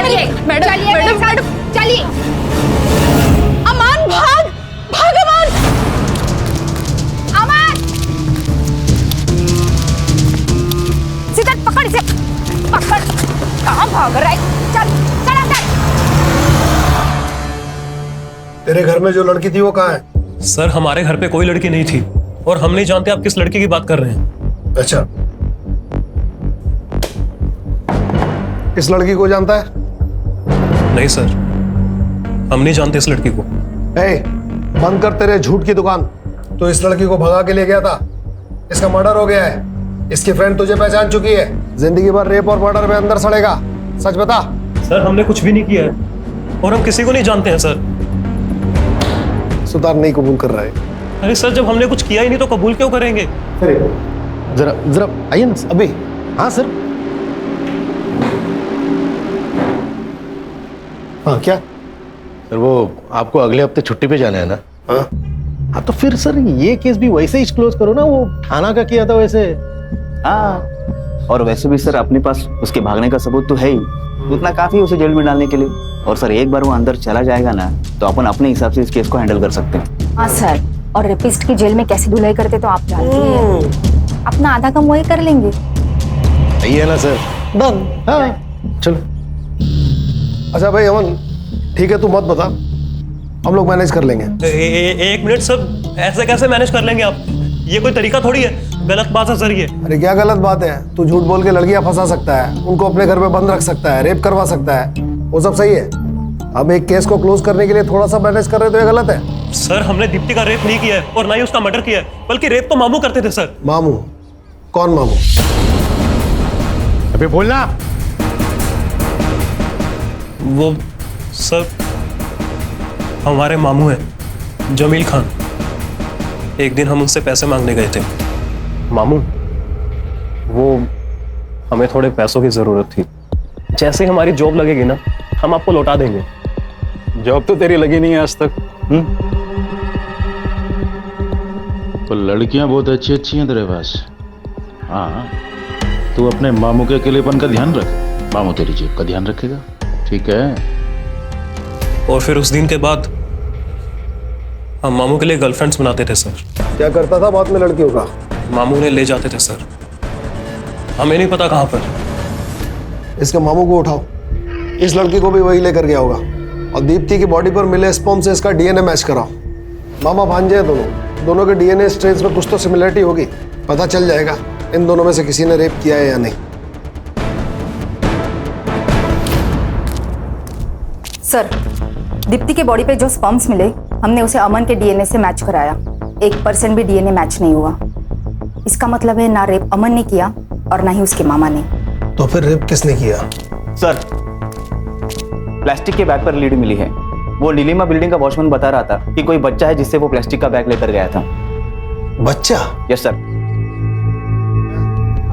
मैडम, मैडम, चलिए। अमान भाग, भाग अमान। अमान, सीधा पकड़ इसे, पकड़। कहाँ भाग रहा है? चल, चल अंदर। तेरे घर में जो लड़की थी वो कहाँ है? सर हमारे घर पे कोई लड़की नहीं थी और हम नहीं जानते आप किस लड़की की बात कर रहे हैं। अच्छा, इस लड़की को जानता है? नहीं सर, हम नहीं जानते इस लड़की को। बंद कर तेरे झूठ की दुकान। तो इस लड़की को भगा के ले गया था, इसका मर्डर हो गया है, इसकी फ्रेंड तुझे पहचान चुकी है, जिंदगी भर रेप और मर्डर में अंदर सड़ेगा। सच बता। सर हमने कुछ भी नहीं किया है और हम किसी को नहीं जानते हैं सर। सुतार नहीं कबूल कर रहा है। अरे सर जब हमने कुछ किया ही नहीं तो कबूल क्यों करेंगे? जरा जरा आइए ना अभी। हाँ सर। हाँ क्या सर, वो आपको अगले हफ्ते छुट्टी पे जाना है ना? हाँ तो फिर सर ये केस भी वैसे ही क्लोज करो ना, वो थाना का किया था वैसे। हाँ, और वैसे भी सर अपने पास उसके भागने का सबूत तो है ही, उतना काफी है उसे जेल में डालने के लिए। और सर एक बार वो अंदर चला जाएगा ना तो अपन अपने हिसाब से इस केस को हैंडल कर सकते हैं। हाँ सर, और रेपिस्ट की जेल में कैसी धुलाई करते तो आप जानते हैं। अपना आधा कम वही कर लेंगे। सही है ना सर? डन। हाँ चलो। अच्छा भाई अमन, ठीक है तू मत बता, हम लोग मैनेज कर लेंगे। एक मिनट सर, ऐसे कैसे मैनेज कर लेंगे आप? ये कोई तरीका थोड़ी है, गलत बात है सर ये। अरे क्या गलत बात है? तू झूठ बोल के लड़कियां फंसा सकता है, उनको अपने घर में बंद रख सकता है, रेप करवा सकता है, वो सब सही है। हम एक केस को क्लोज करने के लिए थोड़ा सा मैनेज कर रहे तो ये गलत है? सर हमने दीप्ति का रेप नहीं किया है और ना ही उसका मर्डर किया है, बल्कि रेप तो मामू करते थे सर। मामू? कौन मामू? अभी बोलना। वो सर हमारे मामू हैं, जमील खान। एक दिन हम उनसे पैसे मांगने गए थे। मामू, वो हमें थोड़े पैसों की जरूरत थी, जैसे ही हमारी जॉब लगेगी ना हम आपको लौटा देंगे। जॉब तो तेरी लगी नहीं है आज तक। तो लड़कियां बहुत अच्छी अच्छी हैं तेरे पास। हाँ, तू अपने मामू के अकेलेपन का ध्यान रख, मामू तेरी जेब का ध्यान रखेगा, ठीक है? और फिर उस दिन के बाद हम मामू के लिए गर्लफ्रेंड्स बनाते थे सर। क्या करता था बाद में लड़कियों का? मामू ने ले जाते थे सर, हमें नहीं पता कहाँ पर। इसके मामू को उठाओ, इस लड़की को भी वही लेकर गया होगा, और दीप्ति की बॉडी पर मिले स्पर्म से इसका डीएनए मैच कराओ। मामा भांजे हैं दोनों, दोनों के डीएनए स्ट्रेन्स में कुछ तो सिमिलरिटी होगी, पता चल जाएगा इन दोनों में से किसी ने रेप किया है या नहीं। सर, दीप्ति के बॉडी पे जो स्पर्म्स मिले हमने उसे अमन के डीएनए से मैच कराया, 1% भी डीएनए मैच नहीं हुआ। इसका मतलब है ना रेप अमन ने किया और ना ही उसके मामा ने। तो फिर रेप किसने किया? सर प्लास्टिक के बैग पर लीड मिली है। वो नीलिमा बिल्डिंग का वॉचमैन बता रहा था कि कोई बच्चा है जिससे वो प्लास्टिक का बैग लेकर गया था। बच्चा? Yes sir.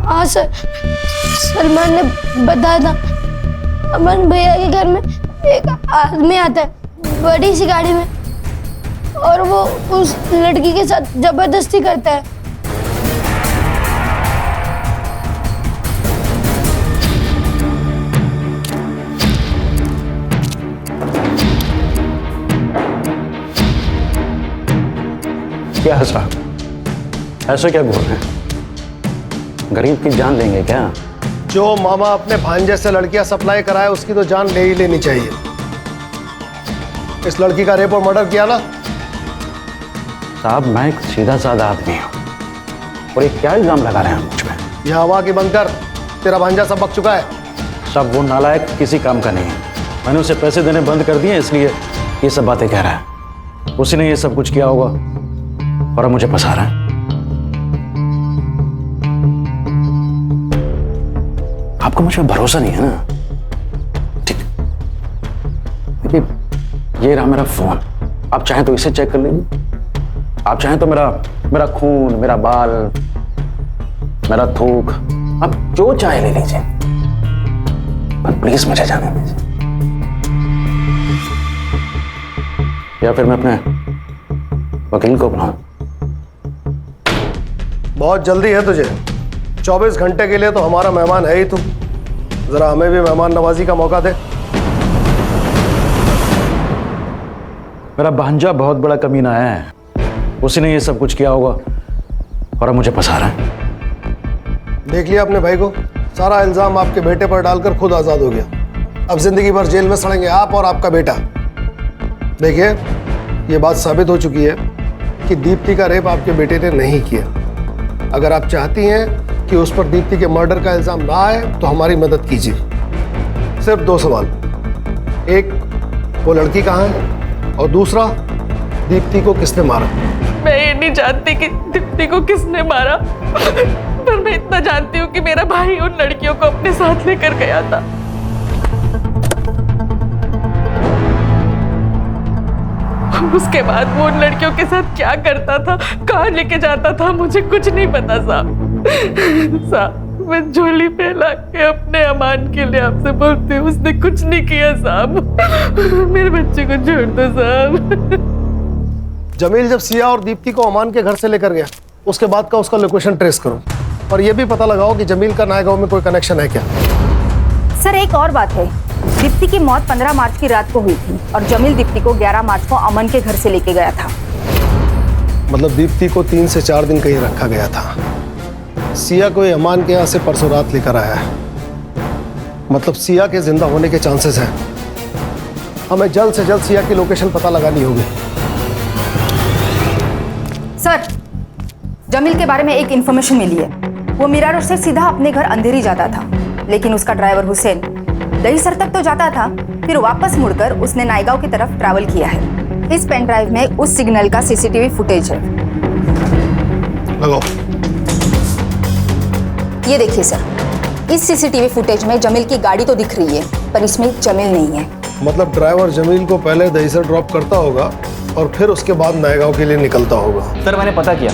हाँ सर, सलमान ने बताया था, अमन भैया के घर में एक आदमी आता है बड़ी सी गाड़ी में और वो उस लड़की के साथ जबरदस्ती करता है। क्या साहब, ऐसे क्या बोल रहे हैं? गरीब की जान लेंगे क्या? जो मामा अपने भांजे से लड़कियां सप्लाई कराए उसकी तो जान ले ही लेनी चाहिए। इस लड़की का रेप और मर्डर किया ना? साहब मैं एक सीधा साधा आदमी हूँ, और ये क्या इल्जाम लगा रहे हैं मुझ पे? यह हवा की बंद कर, तेरा भांजा सब बक चुका है। सब वो नालायक किसी काम का नहीं है। मैंने उसे पैसे देने बंद कर दिए, इसलिए ये सब बातें कह रहा है। उसी ने ये सब कुछ किया होगा और अब मुझे फंसा रहा है। आपको मुझ पर भरोसा नहीं है ना? ठीक, देखिए ये रहा मेरा फोन, आप चाहें तो इसे चेक कर लीजिए। आप चाहें तो मेरा खून, मेरा बाल, मेरा थूक, आप जो चाहे ले लीजिए, पर प्लीज मुझे जाने दीजिए। या फिर मैं अपने वकील को बुलाऊं? बहुत जल्दी है तुझे, 24 घंटे के लिए तो हमारा मेहमान है ही तू। जरा हमें भी मेहमान नवाजी का मौका दे। मेरा भांजा बहुत बड़ा कमीना है, उसी ने ये सब कुछ किया होगा और अब मुझे फंसा रहा है। देख लिया अपने भाई को, सारा इल्जाम आपके बेटे पर डालकर खुद आजाद हो गया। अब जिंदगी भर जेल में सड़ेंगे आप और आपका बेटा। देखिए ये बात साबित हो चुकी है कि दीप्ति का रेप आपके बेटे ने नहीं किया। अगर आप चाहती हैं कि उस पर दीप्ति के मर्डर का इल्जाम ना आए तो हमारी मदद कीजिए। सिर्फ 2 सवाल, एक वो लड़की कहाँ है और दूसरा दीप्ति को किसने मारा। मैं ये नहीं जानती कि दीप्ति को किसने मारा, पर मैं इतना जानती हूँ कि मेरा भाई उन लड़कियों को अपने साथ लेकर गया था। उसके बाद वो उन लड़कियों के साथ क्या करता था, कहाँ लेके जाता था, मुझे कुछ नहीं पता साहब। मैं झोली फैला के अपने अमान के लिए आपसे बोलती हूँ, उसने कुछ नहीं किया साहब। मेरे बच्चे को छोड़ दो साहब। जमील जब सिया और दीप्ति को अमान के घर से लेकर गया, उसके बाद का उसका लोकेशन ट्रेस करो और यह भी पता लगाओ कि जमील का नायगांव में कोई कनेक्शन है क्या। सर एक और बात है, दीप्ति की मौत 15 मार्च की रात को हुई थी और जमील दीप्ति को 11 मार्च को अमन के घर से लेके गया था। मतलब दीप्ति को 3 से 4 दिन कहीं रखा गया था। सिया को अमान के यहाँ से परसों रात लेकर आया है। मतलब सिया के जिंदा होने के चांसेस हैं। हमें जल्द से जल्द सिया की लोकेशन पता लगानी होगी। सर जमील के बारे में एक इंफॉर्मेशन मिली है। वो मीरा रोड से सीधा अपने घर अंधेरी जाता था, लेकिन उसका ड्राइवर हुसैन दहीसर तक तो जाता था, फिर वापस मुड़कर उसने नायगांव की तरफ ट्रैवल किया है। इस पेन ड्राइव में उस सिग्नल का सीसीटीवी फुटेज है। लगाओ। ये देखिए सर, इस सीसीटीवी फुटेज में जमील की गाड़ी तो दिख रही है, पर इसमें जमील नहीं है। मतलब ड्राइवर जमील को पहले दहीसर ड्रॉप करता होगा और फिर उसके बाद नायगांव के लिए निकलता होगा। सर मैंने पता किया,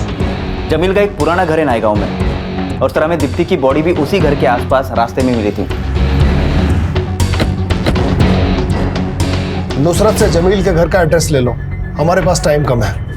जमील का एक पुराना घर है नायगांव में, और सर हमें दीप्ति की बॉडी भी उसी घर के आसपास रास्ते में मिली थी। नुसरत से जमील के घर का एड्रेस ले लो, हमारे पास टाइम कम है।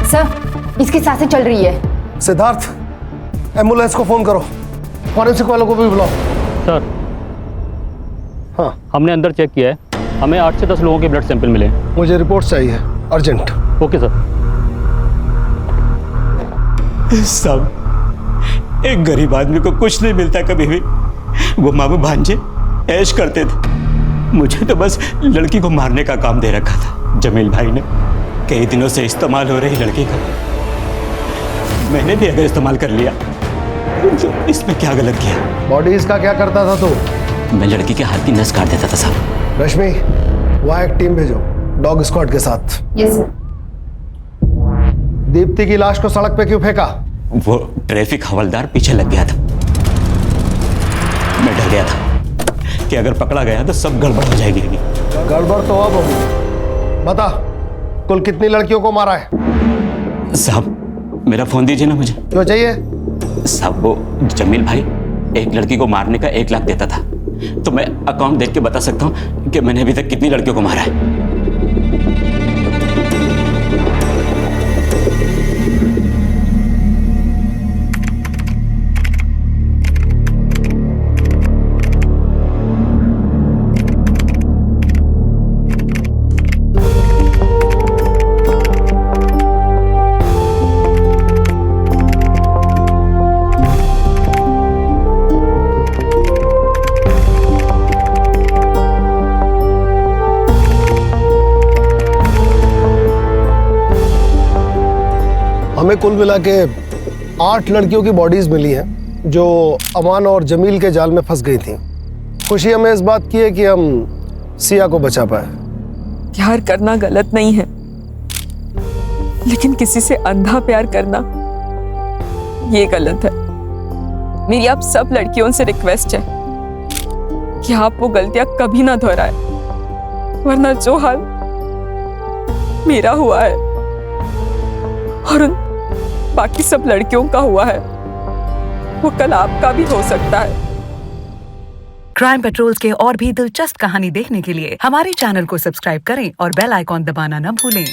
सर इसकी सांसें चल रही है। सिद्धार्थ एम्बुलेंस को फोन करो, फॉरेंसिक वालों को भी बुलाओ। सर हाँ हमने अंदर चेक किया है, हमें 8 से 10 लोगों के ब्लड सैंपल मिले। मुझे रिपोर्ट चाहिए अर्जेंट। Okay sir. सब एक गरीब आदमी को कुछ नहीं मिलता कभी भी। वो मामू भांजे ऐश करते थे, मुझे तो बस लड़की को मारने का काम दे रखा था जमील भाई ने। कई दिनों से इस्तेमाल हो रही लड़की का मैंने भी अगर इस्तेमाल कर लिया तो इसमें क्या गलत किया। बॉडीज का क्या करता था तू? मैं लड़की के हाथ की नस काट देता था साहब। रश्मि वहाँ एक टीम भेजो डॉग स्क्वाड के साथ। Yes sir. दीप्ति की लाश को सड़क पे क्यों फेंका? वो ट्रैफिक हवलदार पीछे लग गया था। मैं डर गया था कि अगर पकड़ा गया तो सब गड़बड़ हो जाएगी। गड़बड़ तो अब होगी। बता कुल कितनी लड़कियों को मारा है? साहब मेरा फोन दीजिए ना मुझे। क्यों चाहिए? साहब वो जमील भाई एक लड़की को मारने का 1 लाख देता था, तो मैं अकाउंट देख के बता सकता हूँ कि मैंने अभी तक कितनी लड़कियों को मारा है। हमें कुल मिला के 8 लड़कियों की बॉडीज मिली हैं जो अमान और जमील के जाल में फंस गई थी। खुशी हमें इस बात की है कि हम सिया को बचा पाए। प्यार करना गलत नहीं है, लेकिन किसी से अंधा प्यार करना ये गलत है। मेरी आप सब लड़कियों से रिक्वेस्ट है कि आप वो गलतियां कभी ना दोहराए, वरना जो हाल मेरा हुआ है और उन बाकी सब लड़कियों का हुआ है वो कल आपका भी हो सकता है। क्राइम पेट्रोल्स के और भी दिलचस्प कहानी देखने के लिए हमारे चैनल को सब्सक्राइब करें और बेल आइकॉन दबाना न भूलें।